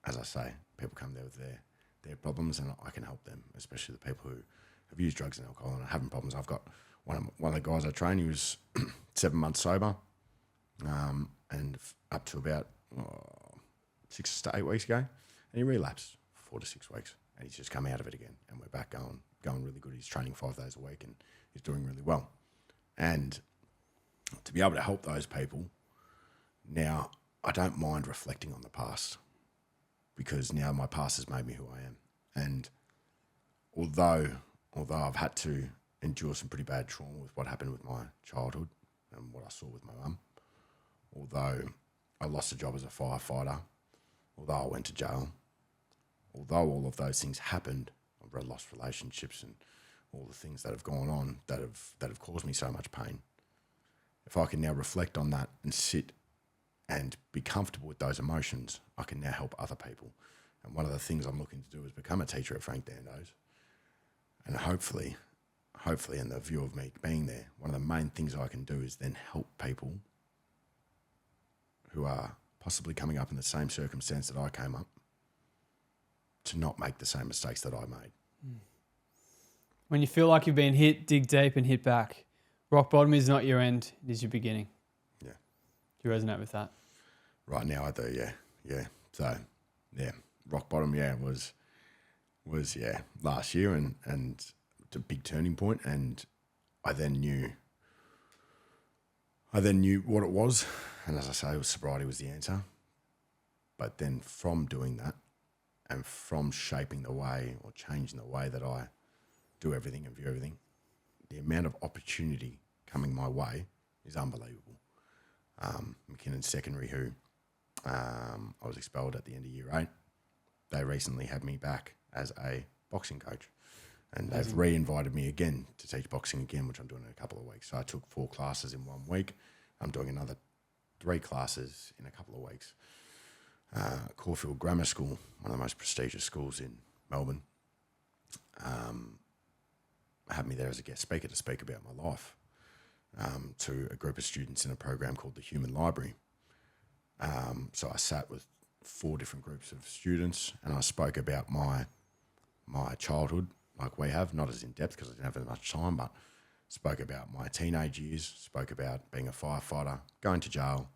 As I say, people come there with their problems, and I can help them, especially the people who have used drugs and alcohol and are having problems. I've got one of the guys I train. He was 7 months sober, and up to about 6 to 8 weeks ago, and he relapsed 4 to 6 weeks, and he's just come out of it again, and we're back going really good. He's training 5 days a week, and he's doing really well. And to be able to help those people now, I don't mind reflecting on the past, because now my past has made me who I am. And although I've had to endure some pretty bad trauma with what happened with my childhood and what I saw with my mum, although I lost a job as a firefighter, although I went to jail, although all of those things happened, I've lost relationships and all the things that have gone on that have caused me so much pain. If I can now reflect on that and sit and be comfortable with those emotions, I can now help other people. And one of the things I'm looking to do is become a teacher at Frank Dando's. And hopefully in the view of me being there, one of the main things I can do is then help people who are possibly coming up in the same circumstance that I came up to not make the same mistakes that I made. When you feel like you've been hit, dig deep and hit back. Rock bottom is not your end, it is your beginning. Yeah. Do you resonate with that? Right now I do, yeah. Yeah. So, yeah, rock bottom, was last year, and it's a big turning point, and I then knew what it was, and as I say, sobriety was the answer. But then from doing that, and from shaping the way or changing the way that I do everything and view everything, the amount of opportunity coming my way is unbelievable. McKinnon Secondary, who I was expelled at the end of year 8, they recently had me back as a boxing coach, and they've re-invited me again to teach boxing again, which I'm doing in a couple of weeks. So I took 4 classes in 1 week. I'm doing another 3 classes in a couple of weeks. Caulfield Grammar School, one of the most prestigious schools in Melbourne, had me there as a guest speaker to speak about my life to a group of students in a program called the Human Library. So I sat with 4 different groups of students, and I spoke about my childhood, like we have, not as in depth because I didn't have as much time, but spoke about my teenage years, spoke about being a firefighter, going to jail,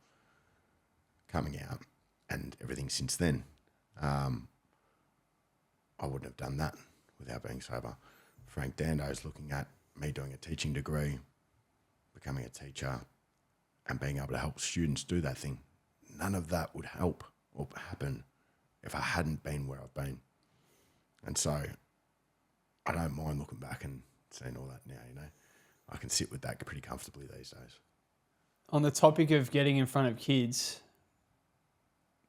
coming out, and everything since then. I wouldn't have done that without being sober. Frank Dando's looking at me doing a teaching degree, becoming a teacher, and being able to help students do that thing. None of that would help or happen if I hadn't been where I've been. And so I don't mind looking back and seeing all that now, I can sit with that pretty comfortably these days. On the topic of getting in front of kids,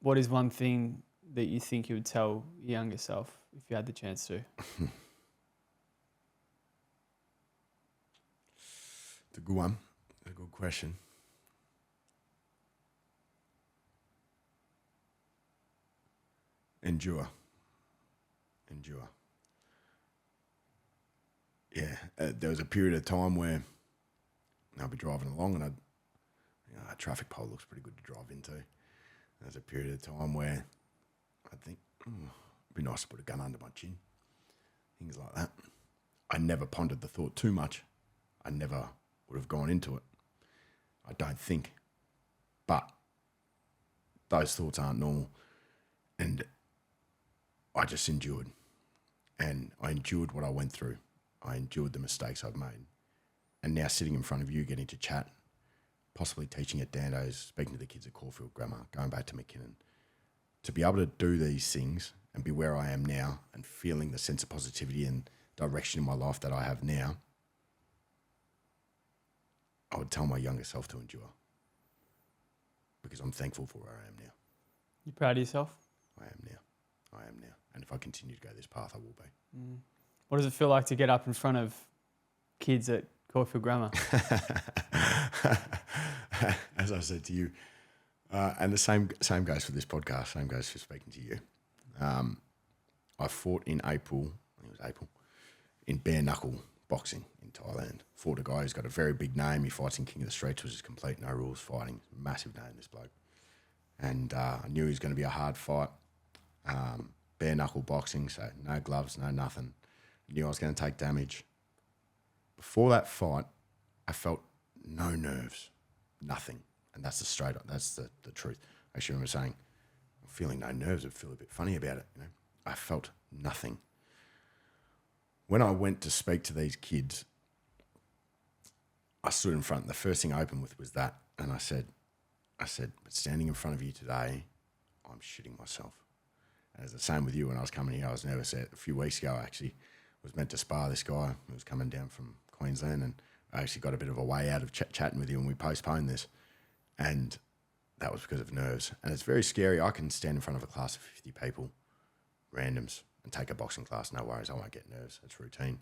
what is one thing that you think you would tell your younger self if you had the chance to? It's a good one. A good question. Endure. Yeah, there was a period of time where I'd be driving along and a traffic pole looks pretty good to drive into. There's a period of time where I'd think, it'd be nice to put a gun under my chin. things like that. I never pondered the thought too much. I never would have gone into it. I don't think. But those thoughts aren't normal. And I just endured. And I endured what I went through. I endured the mistakes I've made. And now sitting in front of you, getting to chat, possibly teaching at Dando's, speaking to the kids at Caulfield Grammar, going back to McKinnon, to be able to do these things and be where I am now and feeling the sense of positivity and direction in my life that I have now, I would tell my younger self to endure, because I'm thankful for where I am now. You proud of yourself? I am now. And if I continue to go this path, I will be. What does it feel like to get up in front of kids at Caulfield Grammar? As I said to you, and the same goes for this podcast, same goes for speaking to you. I fought in April, I think it was April, in bare knuckle boxing in Thailand. Fought a guy who's got a very big name. He fights in King of the Streets, which is complete no rules fighting. Massive name, this bloke. And I knew he was going to be a hard fight. Bare knuckle boxing, so no gloves, no nothing. Knew I was going to take damage. Before that fight, I felt no nerves, nothing. And that's the truth. I actually remember saying, I'm feeling no nerves. I feel a bit funny about it. You know, I felt nothing. When I went to speak to these kids, I stood in front. The first thing I opened with was that, and I said, but standing in front of you today, I'm shitting myself. And it's the same with you. When I was coming here, I was nervous. A few weeks ago, I actually was meant to spar this guy who was coming down from Queensland, and I actually got a bit of a way out of chatting with you, and we postponed this. And that was because of nerves. And it's very scary. I can stand in front of a class of 50 people, randoms, and take a boxing class. No worries, I won't get nerves. It's routine.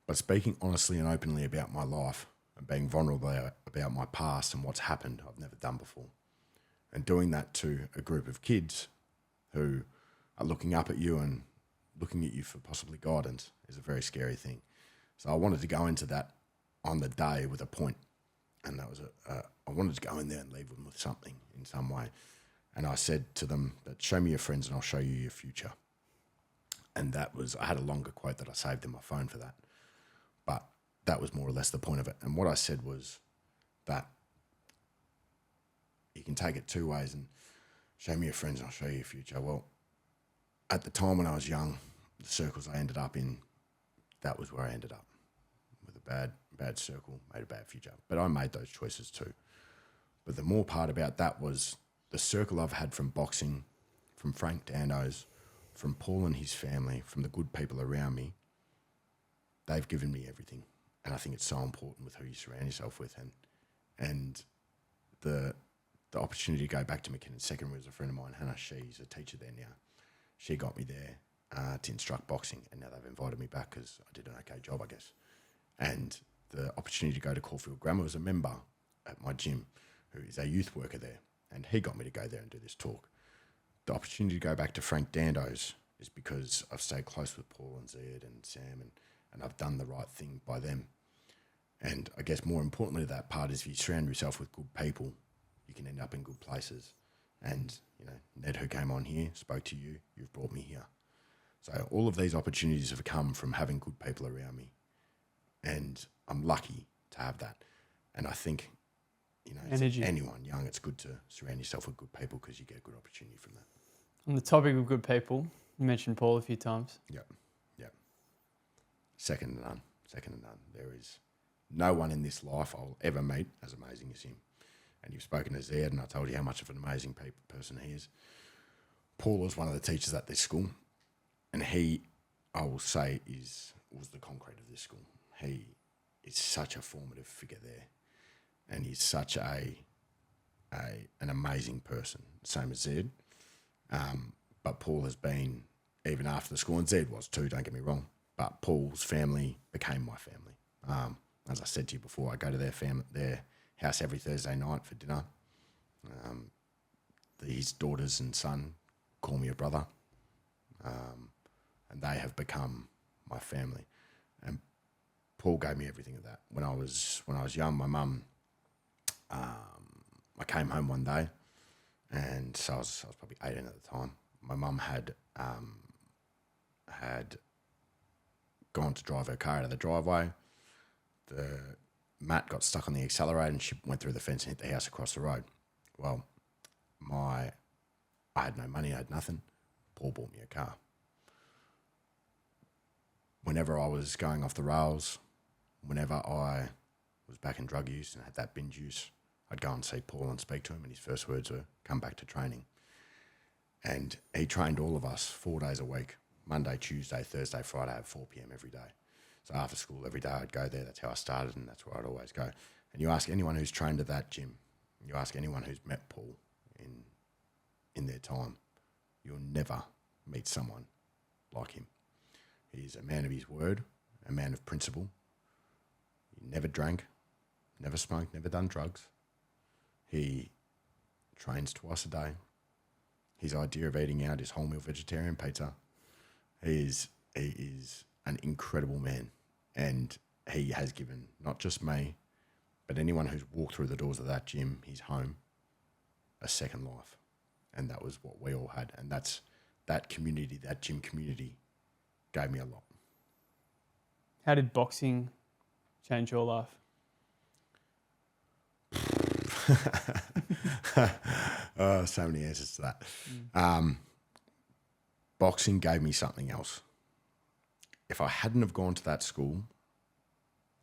But speaking honestly and openly about my life and being vulnerable about my past and what's happened, I've never done before. And doing that to a group of kids who are looking up at you and looking at you for possibly guidance is a very scary thing. So I wanted to go into that on the day with a point. And that was I wanted to go in there and leave them with something in some way. And I said to them that, show me your friends and I'll show you your future. And that was, I had a longer quote that I saved in my phone for that. But that was more or less the point of it. And what I said was that you can take it two ways, and show me your friends and I'll show you your future. Well, at the time when I was young, the circles I ended up in, that was where I ended up. With a bad circle, made a bad future. But I made those choices too. But the more part about that was the circle I've had from boxing, from Frank Dando's, from Paul and his family, from the good people around me. They've given me everything. And I think it's so important with who you surround yourself with. And the opportunity to go back to McKinnon Secondary was a friend of mine, Hannah. She's a teacher there now. She got me there to instruct boxing, and now they've invited me back because I did an okay job, I guess. And the opportunity to go to Caulfield Grammar was a member at my gym who is a youth worker there, and he got me to go there and do this talk. The opportunity to go back to Frank Dando's is because I've stayed close with Paul and Zed and Sam, and I've done the right thing by them. And I guess more importantly, that part is if you surround yourself with good people, you can end up in good places. And, you know, Ned, who came on here, spoke to you, you've brought me here. So all of these opportunities have come from having good people around me. And I'm lucky to have that. And I think, you know, anyone young, it's good to surround yourself with good people because you get a good opportunity from that. On the topic of good people, you mentioned Paul a few times. Yep. Second to none. There is no one in this life I'll ever meet as amazing as him. And you've spoken to Zed, and I told you how much of an amazing person he is. Paul was one of the teachers at this school, and he, I will say, was the concrete of this school. He is such a formative figure there, and he's such an amazing person, same as Zed. But Paul has been, even after the school, and Zed was too, don't get me wrong, but Paul's family became my family. As I said to you before, I go to their house every Thursday night for dinner. His daughters and son call me a brother, and they have become my family. And Paul gave me everything of that. When I was young, my mum, I came home one day, and so I was probably 18 at the time. My mum had gone to drive her car out of the driveway. The mat got stuck on the accelerator and she went through the fence and hit the house across the road. Well, I had no money, I had nothing. Paul bought me a car. Whenever I was going off the rails, whenever I was back in drug use and had that binge use, I'd go and see Paul and speak to him, and his first words were, come back to training. And he trained all of us 4 days a week, Monday, Tuesday, Thursday, Friday at 4 p.m. every day. So after school every day I'd go there. That's how I started, and that's where I'd always go. And you ask anyone who's trained at that gym, you ask anyone who's met Paul in their time, you'll never meet someone like him. He's a man of his word, a man of principle. He never drank, never smoked, never done drugs. He trains twice a day. His idea of eating out is whole meal vegetarian pizza. He is an incredible man, and he has given not just me, but anyone who's walked through the doors of that gym, his home, a second life. And that was what we all had. And that's that community, that gym community, gave me a lot. How did boxing change your life? So many answers to that. Boxing gave me something else. If I hadn't have gone to that school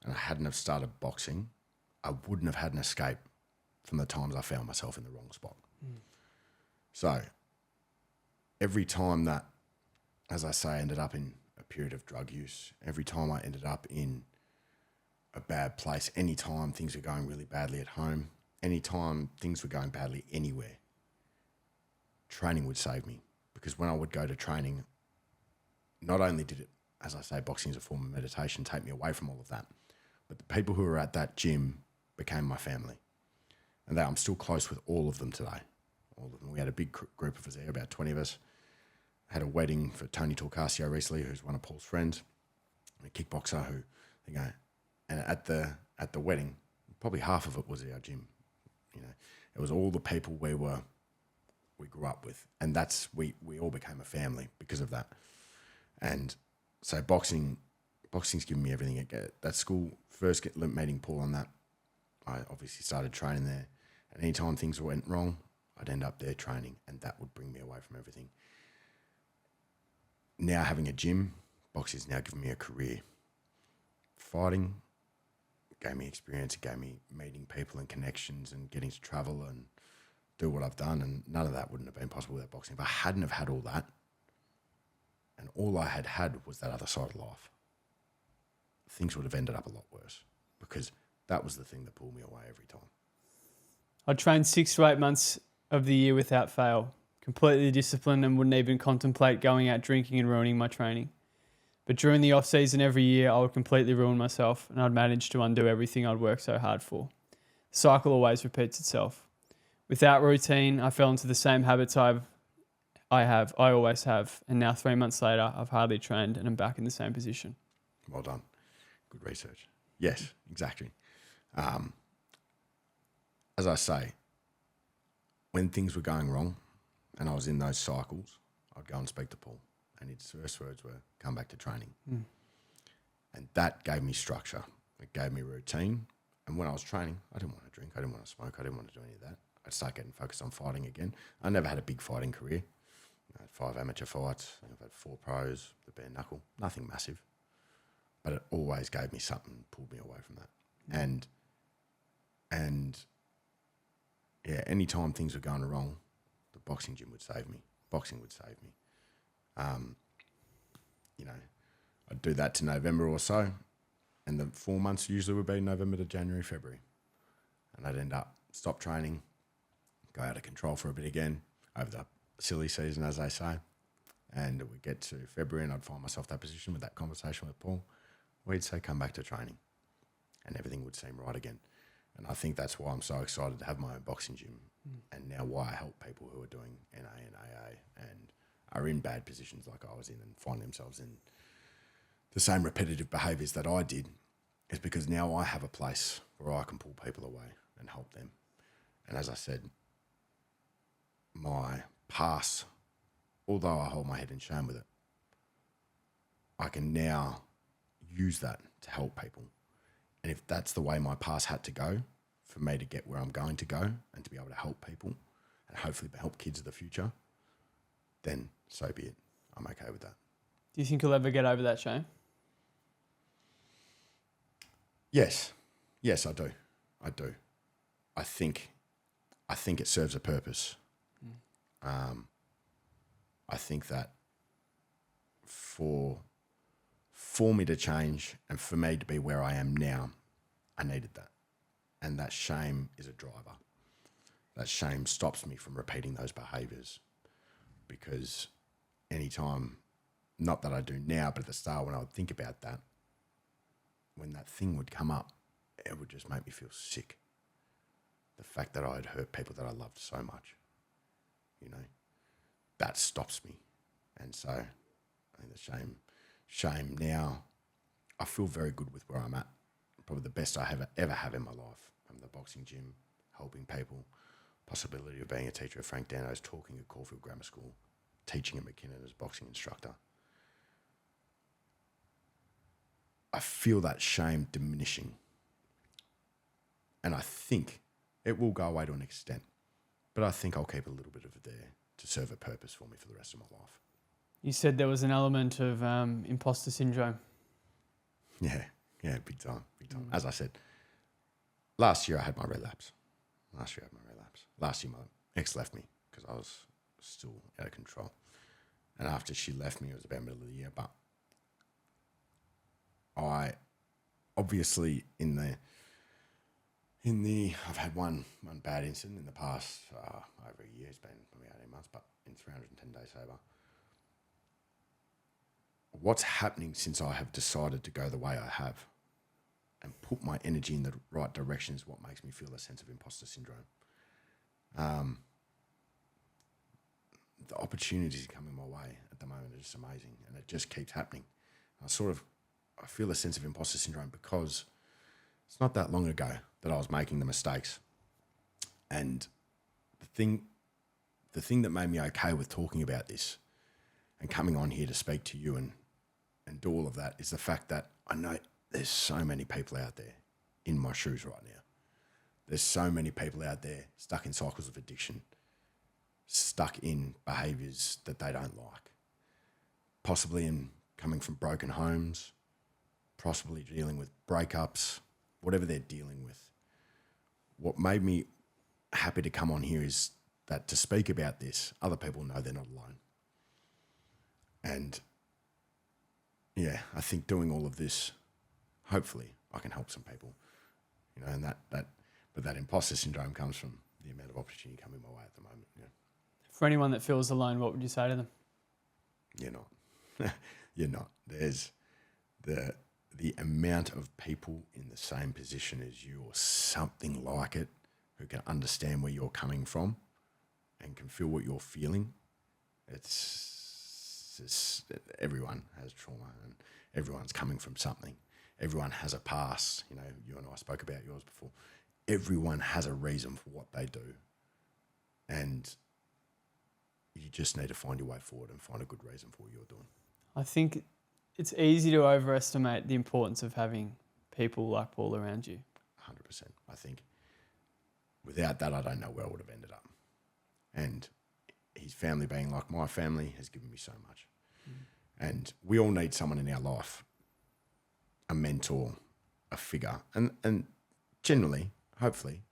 and I hadn't have started boxing, I wouldn't have had an escape from the times I found myself in the wrong spot. So every time that, as I say, I ended up in a period of drug use, every time I ended up in a bad place, any time things were going really badly at home, any time things were going badly anywhere, training would save me. Because when I would go to training, not only did it, as I say, boxing is a form of meditation, take me away from all of that, but the people who were at that gym became my family. And I'm still close with all of them today. All of them. We had a big group of us there, about 20 of us. Had a wedding for Tony Torcasio recently, who's one of Paul's friends, a kickboxer who, and at the wedding, probably half of it was our gym. It was all the people we grew up with, and we all became a family because of that. And so boxing's given me everything. That school, first meeting Paul on that, I obviously started training there, and anytime things went wrong, I'd end up there training, and that would bring me away from everything. Now having a gym, boxing's now given me a career. Fighting gave me experience, it gave me meeting people and connections and getting to travel and do what I've done, and none of that wouldn't have been possible without boxing. If I hadn't have had all that, and all I had was that other side of life, things would have ended up a lot worse, because that was the thing that pulled me away every time. I trained 6 to 8 months of the year without fail, completely disciplined, and wouldn't even contemplate going out drinking and ruining my training. But during the off-season every year, I would completely ruin myself, and I'd manage to undo everything I'd worked so hard for. The cycle always repeats itself. Without routine, I fell into the same habits I always have, and now 3 months later, I've hardly trained and I'm back in the same position. Well done. Good research. Yes, exactly. As I say, when things were going wrong and I was in those cycles, I'd go and speak to Paul, and his first words were, come back to training. And that gave me structure. It gave me routine. And when I was training, I didn't want to drink. I didn't want to smoke. I didn't want to do any of that. I'd start getting focused on fighting again. I never had a big fighting career. I had 5 amateur fights. I've had 4 pros, the bare knuckle, nothing massive. But it always gave me something, pulled me away from that. And yeah, any time things were going wrong, the boxing gym would save me. Boxing would save me. I'd do that to November or so, and the 4 months usually would be November to January, February. And I'd end up, stop training, go out of control for a bit again, over the silly season, as they say. And we'd get to February and I'd find myself that position with that conversation with Paul, where he'd say, come back to training. And everything would seem right again. And I think that's why I'm so excited to have my own boxing gym, and now why I help people who are doing NA and AA and are in bad positions like I was in and find themselves in the same repetitive behaviours that I did, is because now I have a place where I can pull people away and help them. And as I said, my past, although I hold my head in shame with it, I can now use that to help people. And if that's the way my past had to go for me to get where I'm going to go and to be able to help people and hopefully help kids of the future, then so be it. I'm okay with that. Do you think you'll ever get over that shame? Yes. Yes, I do. I do. I think it serves a purpose. I think that for me to change and for me to be where I am now, I needed that. And that shame is a driver. That shame stops me from repeating those behaviours, because anytime, not that I do now, but at the start when I would think about that, when that thing would come up, it would just make me feel sick. The fact that I had hurt people that I loved so much, that stops me. And so I think the shame now, I feel very good with where I'm at. Probably the best I have ever have in my life. I'm in the boxing gym, helping people, possibility of being a teacher at Frank Dano's, talking at Caulfield Grammar School, teaching at McKinnon as a boxing instructor. I feel that shame diminishing. And I think it will go away to an extent, but I think I'll keep a little bit of it there to serve a purpose for me for the rest of my life. You said there was an element of imposter syndrome. Yeah, big time. As I said, last year I had my relapse. Last year my ex left me because I was still out of control. And after she left me, it was about middle of the year, but I obviously I've had one bad incident in the past over a year. It's been probably 18 months, but in 310 days sober. What's happening since I have decided to go the way I have and put my energy in the right direction is what makes me feel a sense of imposter syndrome. The opportunities coming my way at the moment are just amazing, and it just keeps happening. I feel a sense of imposter syndrome because it's not that long ago that I was making the mistakes. And the thing that made me okay with talking about this and coming on here to speak to you and do all of that is the fact that I know there's so many people out there in my shoes right now. There's so many people out there stuck in cycles of addiction, stuck in behaviours that they don't like, possibly in coming from broken homes, possibly dealing with breakups, whatever they're dealing with. What made me happy to come on here is that to speak about this, other people know they're not alone. And yeah, I think doing all of this, hopefully I can help some people, and but that imposter syndrome comes from the amount of opportunity coming my way at the moment. Yeah. For anyone that feels alone, what would you say to them? You're not. You're not. There's the amount of people in the same position as you or something like it who can understand where you're coming from and can feel what you're feeling. It's just, everyone has trauma and everyone's coming from something. Everyone has a past. You and I spoke about yours before. Everyone has a reason for what they do. And you just need to find your way forward and find a good reason for what you're doing. I think it's easy to overestimate the importance of having people like Paul around you. 100%. I think without that, I don't know where I would have ended up. And his family being like my family has given me so much. And we all need someone in our life, a mentor, a figure. And generally, hopefully,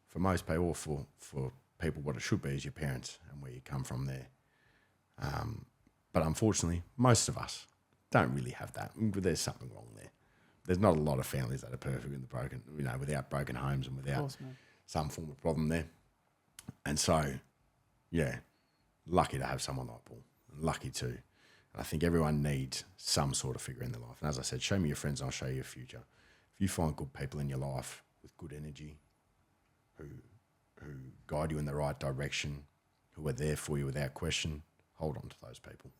for most people, for people, what it should be is your parents and where you come from there. But unfortunately, most of us don't really have that. There's something wrong there. There's not a lot of families that are perfect in the broken, without broken homes and without some form of problem there. And so, yeah, lucky to have someone like Paul. Lucky to. And I think everyone needs some sort of figure in their life. And as I said, show me your friends and I'll show you your future. If you find good people in your life with good energy, who guide you in the right direction, who are there for you without question, hold on to those people.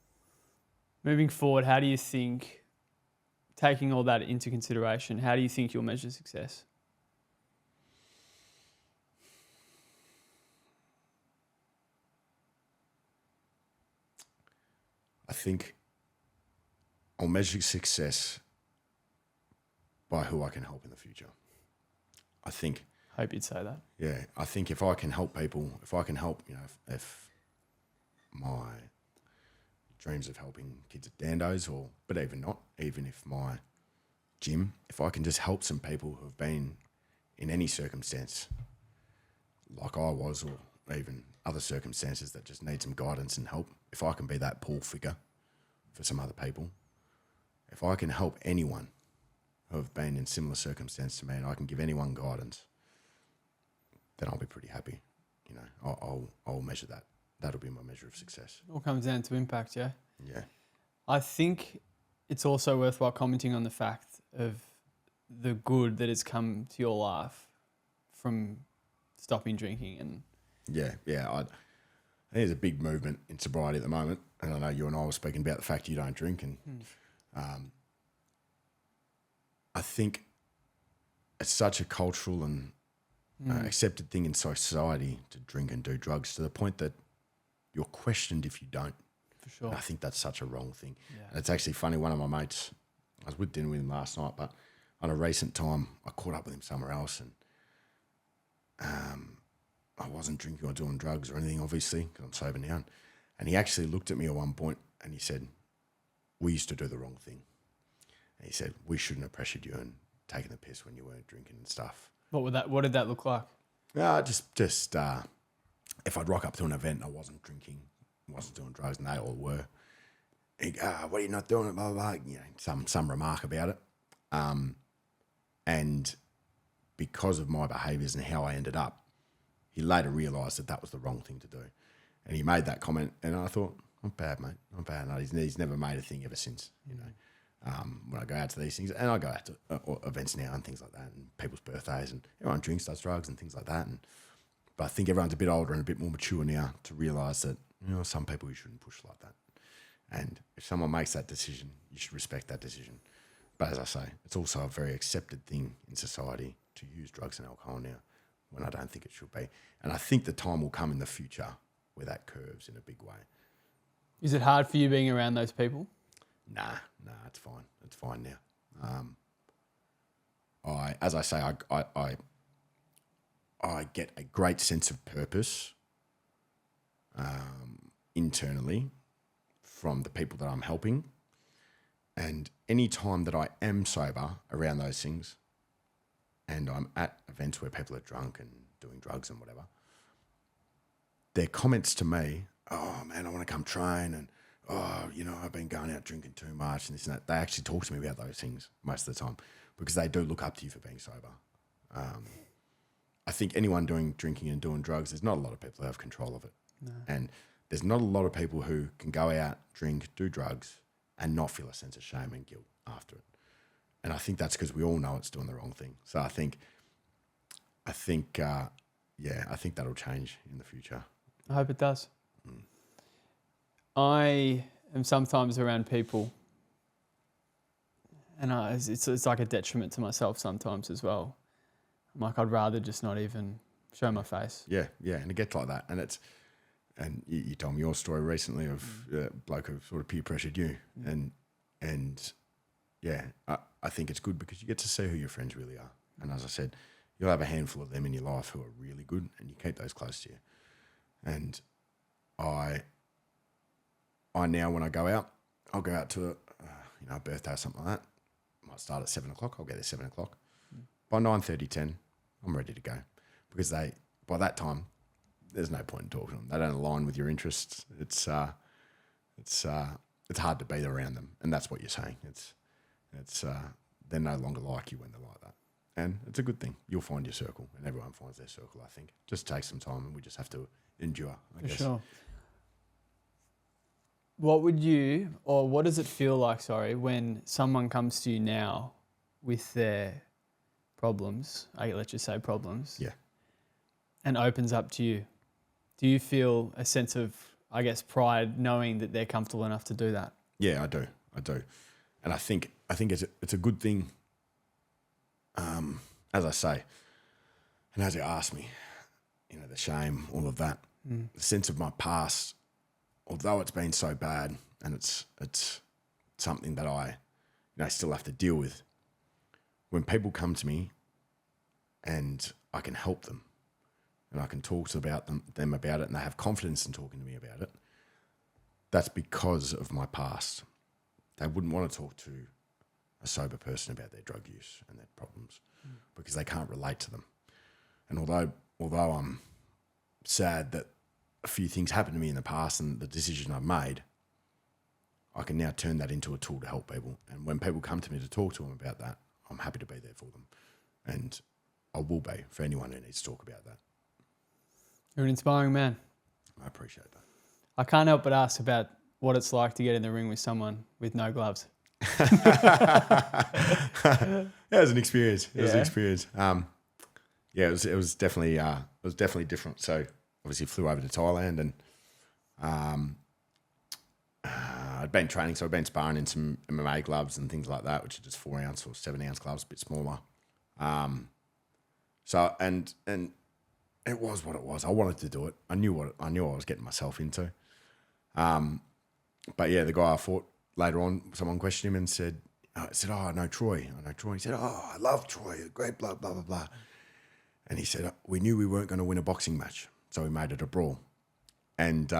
Moving forward, how do you think, taking all that into consideration, how do you think you'll measure success? I think I'll measure success by who I can help in the future. I think, Hope you'd say that. yeah, I think if I can help people, if I can help, if my dreams of helping kids at Dando's but even not, even if my gym, if I can just help some people who have been in any circumstance like I was, or even other circumstances that just need some guidance and help, if I can be that pull figure for some other people, if I can help anyone who have been in similar circumstance to me and I can give anyone guidance, then I'll be pretty happy. I'll measure that. That'll be my measure of success. It all comes down to impact, yeah? Yeah. I think it's also worthwhile commenting on the fact of the good that has come to your life from stopping drinking. And Yeah. I think there's a big movement in sobriety at the moment. And I know you and I were speaking about the fact you don't drink. And I think it's such a cultural and accepted thing in society to drink and do drugs, to the point that you're questioned if you don't. for sure. And I think that's such a wrong thing. Yeah. And it's actually funny, one of my mates, I was with dinner with him last night, but on a recent time, I caught up with him somewhere else, and I wasn't drinking or doing drugs or anything, obviously, because I'm sober now. And he actually looked at me at one point and he said, "We used to do the wrong thing." And he said, "We shouldn't have pressured you and taken the piss when you weren't drinking and stuff." What did that look like? Just if I'd rock up to an event and I wasn't drinking, wasn't doing drugs, and they all were, he'd go, "What are you not doing?" Blah, blah, blah. Some remark about it. And because of my behaviours and how I ended up, he later realised that was the wrong thing to do. And he made that comment, and I thought, "Not bad, mate. Not bad." No, he's never made a thing ever since, when I go out to these things. And I go out to events now and things like that, and people's birthdays, and everyone drinks, does drugs and things like that. But I think everyone's a bit older and a bit more mature now to realise that, some people you shouldn't push like that. And if someone makes that decision, you should respect that decision. But as I say, it's also a very accepted thing in society to use drugs and alcohol now, when I don't think it should be. And I think the time will come in the future where that curves in a big way. Is it hard for you being around those people? Nah, it's fine. It's fine now. As I say, I get a great sense of purpose internally from the people that I'm helping. And any time that I am sober around those things, and I'm at events where people are drunk and doing drugs and whatever, their comments to me, "Oh man, I want to come train," and I've been going out drinking too much and this and that. They actually talk to me about those things most of the time, because they do look up to you for being sober. I think anyone doing drinking and doing drugs, there's not a lot of people who have control of it. No. And there's not a lot of people who can go out, drink, do drugs, and not feel a sense of shame and guilt after it. And I think that's because we all know it's doing the wrong thing. So I think that'll change in the future. I hope it does. I am sometimes around people, and it's like a detriment to myself sometimes as well. I'm like, I'd rather just not even show my face. Yeah, and it gets like that. And you told me your story recently of a bloke who sort of peer pressured you. And I think it's good because you get to see who your friends really are. And as I said, you'll have a handful of them in your life who are really good, and you keep those close to you. And I now, when I go out, I'll go out to a birthday or something like that. Might start at 7 o'clock. I'll get there 7 o'clock. By 9:30, 10, I'm ready to go, because by that time, there's no point in talking to them. They don't align with your interests. It's hard to be around them, and that's what you're saying. They're no longer like you when they're like that, and it's a good thing. You'll find your circle, and everyone finds their circle. I think just takes some time, and we just have to endure. I guess. Sure. What does it feel like, when someone comes to you now with their problems, let's just say problems, Yeah, and opens up to you? Do you feel a sense of, pride knowing that they're comfortable enough to do that? yeah, I do, and I think it's a good thing. As I say, and as you ask me, the shame, all of that, the sense of my past, although it's been so bad, and it's something that I still have to deal with. when people come to me and I can help them and I can talk to them about it and they have confidence in talking to me about it, that's because of my past. They wouldn't want to talk to a sober person about their drug use and their problems because they can't relate to them. And although I'm sad that a few things happened to me in the past and the decision I've made, I can now turn that into a tool to help people. And when people come to me to talk to them about that, I'm happy to be there for them. And I will be for anyone who needs to talk about that. You're an inspiring man. I appreciate that. I can't help but ask about what it's like to get in the ring with someone with no gloves. Yeah, it was an experience. It was definitely different. So obviously flew over to Thailand and I'd been training, so I'd been sparring in some MMA gloves and things like that, which are just 4 ounce or 7 ounce gloves, a bit smaller. So and it was what it was. I wanted to do it. I knew what I was getting myself into. But yeah, the guy I fought later on, someone questioned him and said, "Oh, I know Troy. He said, "Oh, I love Troy. Great, blah, blah, blah, blah." And he said, "We knew we weren't going to win a boxing match, so we made it a brawl." And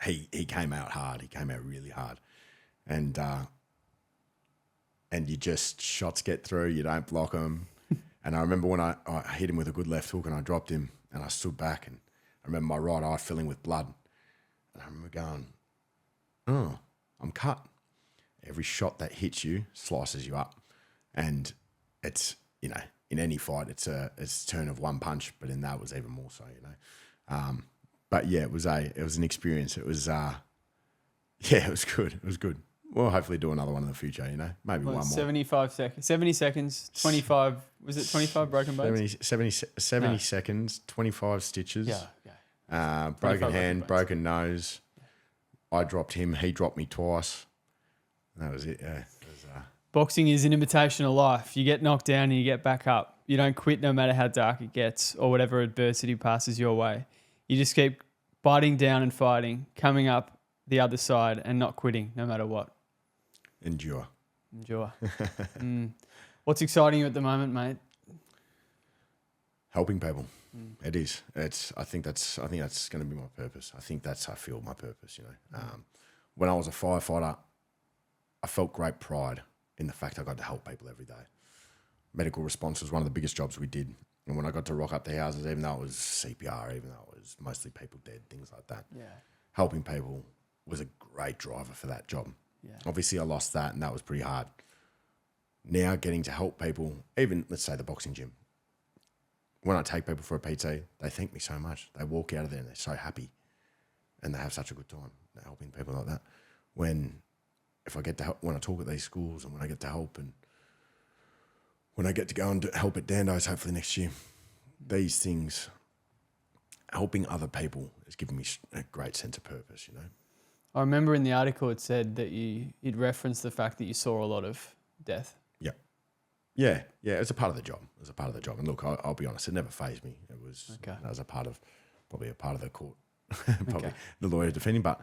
he came out hard. He came out really hard. And you just, shots get through, you don't block them. And I remember when I hit him with a good left hook and I dropped him and I stood back and I remember my right eye filling with blood. And I remember going, "Oh, I'm cut." Every shot that hits you slices you up. And it's, in any fight, it's a turn of one punch, but in that it was even more so, But yeah, it was an experience. It was, it was good. It was good. We'll hopefully do another one in the future, maybe one more. 75 seconds, 70 seconds, 25, was it 25 broken bones? 70 seconds, 25 stitches. Yeah. Broken hand, broken nose. I dropped him. He dropped me twice. That was it, yeah. Boxing is an imitation of life. You get knocked down and you get back up. You don't quit no matter how dark it gets or whatever adversity passes your way. You just keep biting down and fighting, coming up the other side and not quitting no matter what. Endure. What's exciting you at the moment, mate? Helping people. It is. I think that's going to be my purpose. I feel my purpose, When I was a firefighter, I felt great pride in the fact I got to help people every day. Medical response was one of the biggest jobs we did. And when I got to rock up the houses, even though it was CPR, even though it was mostly people dead, things like that, helping people was a great driver for that job. Yeah. Obviously, I lost that, and that was pretty hard. Now, getting to help people, even, let's say, the boxing gym, when I take people for a PT, they thank me so much. They walk out of there and they're so happy, and they have such a good time. They're helping people like that. When I talk at these schools and when I get to help and when I get to go and help at Dando's hopefully next year, these things, helping other people is giving me a great sense of purpose, I remember in the article it said that you'd referenced the fact that you saw a lot of death. Yeah, it's a part of the job. And look, I'll be honest, it never fazed me. It was that was probably a part of the court, probably the lawyer defending. But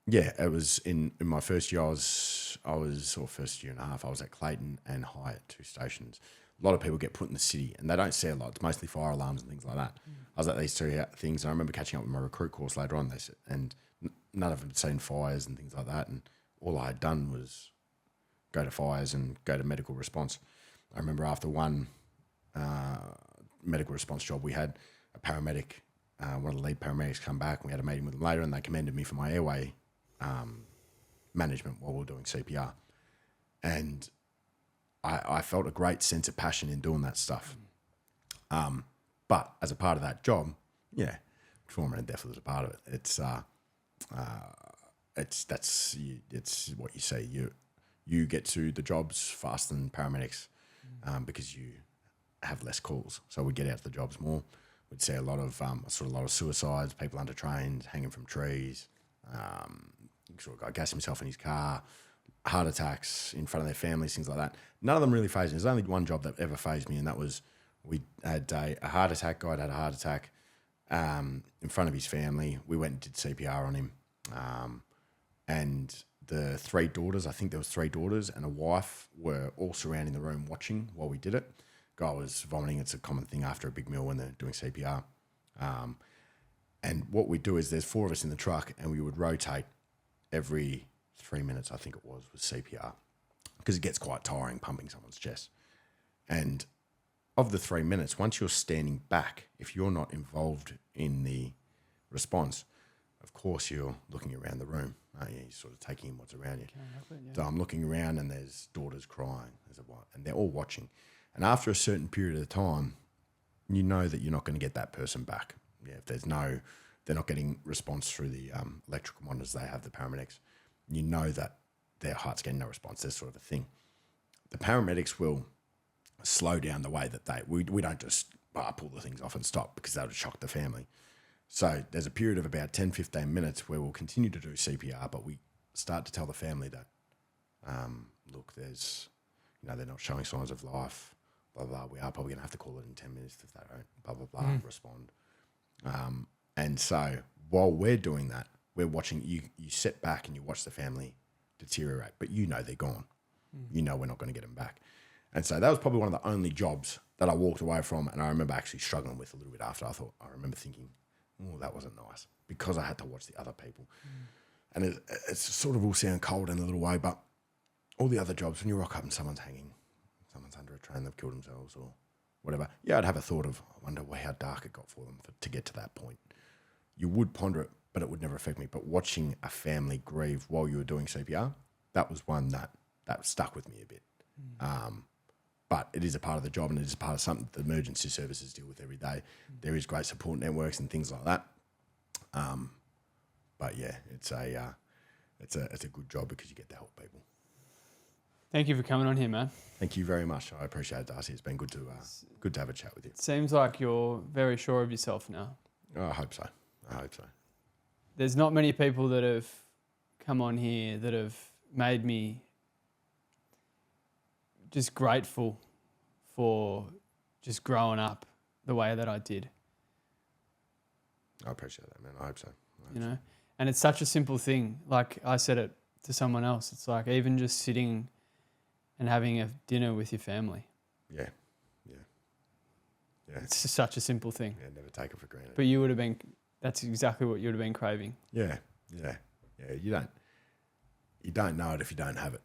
it was in my first year. Or first year and a half. I was at Clayton and Hyatt, 2 stations. A lot of people get put in the city, and they don't see a lot. It's mostly fire alarms and things like that. I was at these 2 things, and I remember catching up with my recruit course later on. And none of them had seen fires and things like that. And all I had done was go to fires and go to medical response. I remember after one medical response job, we had a paramedic, one of the lead paramedics come back, and we had a meeting with them later, and they commended me for my airway management while we were doing CPR. And I felt a great sense of passion in doing that stuff. But as a part of that job, trauma and death was a part of it. It's what you say. You get to the jobs faster than paramedics because you have less calls. So we get out to the jobs more. We'd see a lot of suicides, people undertrained, hanging from trees. Sort of guy gas himself in his car, heart attacks in front of their families, things like that. None of them really fazed me. There's only one job that ever fazed me, and that was we had a heart attack. Guy had a heart attack in front of his family. We went and did CPR on him, and the three daughters, I think there was three daughters and a wife, were all surrounding the room watching while we did it. Guy was vomiting. It's a common thing after a big meal when they're doing CPR. And what we do is there's four of us in the truck and we would rotate every 3 minutes, I think it was CPR, because it gets quite tiring pumping someone's chest. And of the 3 minutes, once you're standing back, if you're not involved in the response, of course you're looking around the room. You're sort of taking in what's around you. Can't help it, yeah. So I'm looking around and there's daughters crying, and they're all watching. And after a certain period of time, you know that you're not going to get that person back. Yeah, if they're not getting response through the electrical monitors they have, the paramedics, you know that their heart's getting no response. There's sort of a thing. The paramedics will slow down the way that we don't just pull the things off and stop, because that would shock the family. So there's a period of about 10, 15 minutes where we'll continue to do CPR, but we start to tell the family that, look, there's, they're not showing signs of life, blah, blah. We are probably going to have to call it in 10 minutes if they don't, blah, blah, blah, respond. And so while we're doing that, we're watching, you sit back and you watch the family deteriorate, but they're gone. We're not going to get them back. And so that was probably one of the only jobs that I walked away from, and I remember actually struggling with a little bit after. I remember thinking, oh, that wasn't nice, because I had to watch the other people. And it's sort of all sound cold in a little way, but all the other jobs, when you rock up and someone's hanging, someone's under a train, they've killed themselves or whatever, I'd have a thought of, I wonder how dark it got for them to get to that point. You would ponder it, but it would never affect me. But watching a family grieve while you were doing CPR, that was one that stuck with me a bit. But it is a part of the job, and it is part of something the emergency services deal with every day. There is great support networks and things like that. But yeah, it's a good job because you get to help people. Thank you for coming on here, man. Thank you very much. I appreciate it, Darcy. It's been good to have a chat with you. It seems like you're very sure of yourself now. Oh, I hope so. There's not many people that have come on here that have made me just grateful for just growing up the way that I did. I appreciate that, man. I hope so. And it's such a simple thing. Like I said it to someone else. It's like even just sitting and having a dinner with your family. Yeah. It's just such a simple thing. Yeah, never take it for granted. But that's exactly what you would have been craving. Yeah. You don't know it if you don't have it,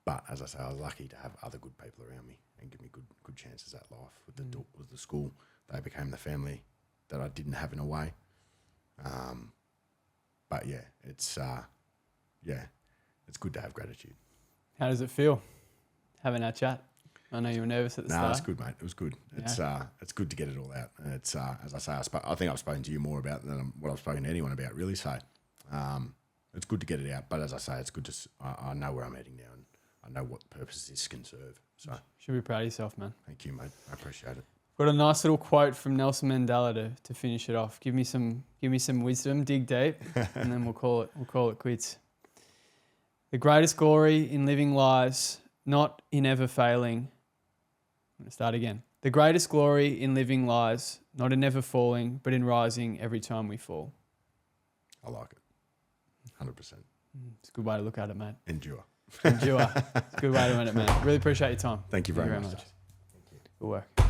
But as I say, I was lucky to have other good people around me and give me good chances at life. With the school, they became the family that I didn't have in a way. But yeah, it's good to have gratitude. How does it feel having our chat? I know you were nervous at the start. No, it's good, mate. It was good. It's good to get it all out. And it's as I say, I think I've spoken to you more about than what I've spoken to anyone about, really. So it's good to get it out. But as I say, it's good to I know where I'm heading now, and I know what purpose this can serve. So should be proud of yourself, man. Thank you, mate. I appreciate it. Got a nice little quote from Nelson Mandela to finish it off. Give me some wisdom, dig deep, and then we'll call it quits. The greatest glory in living lies not in ever failing. I'm going to start again. The greatest glory in living lies not in never falling, but in rising every time we fall. I like it. 100%. It's a good way to look at it, mate. Endure. It's a good way to run it, man. Really appreciate your time. Thank you very much. Good work.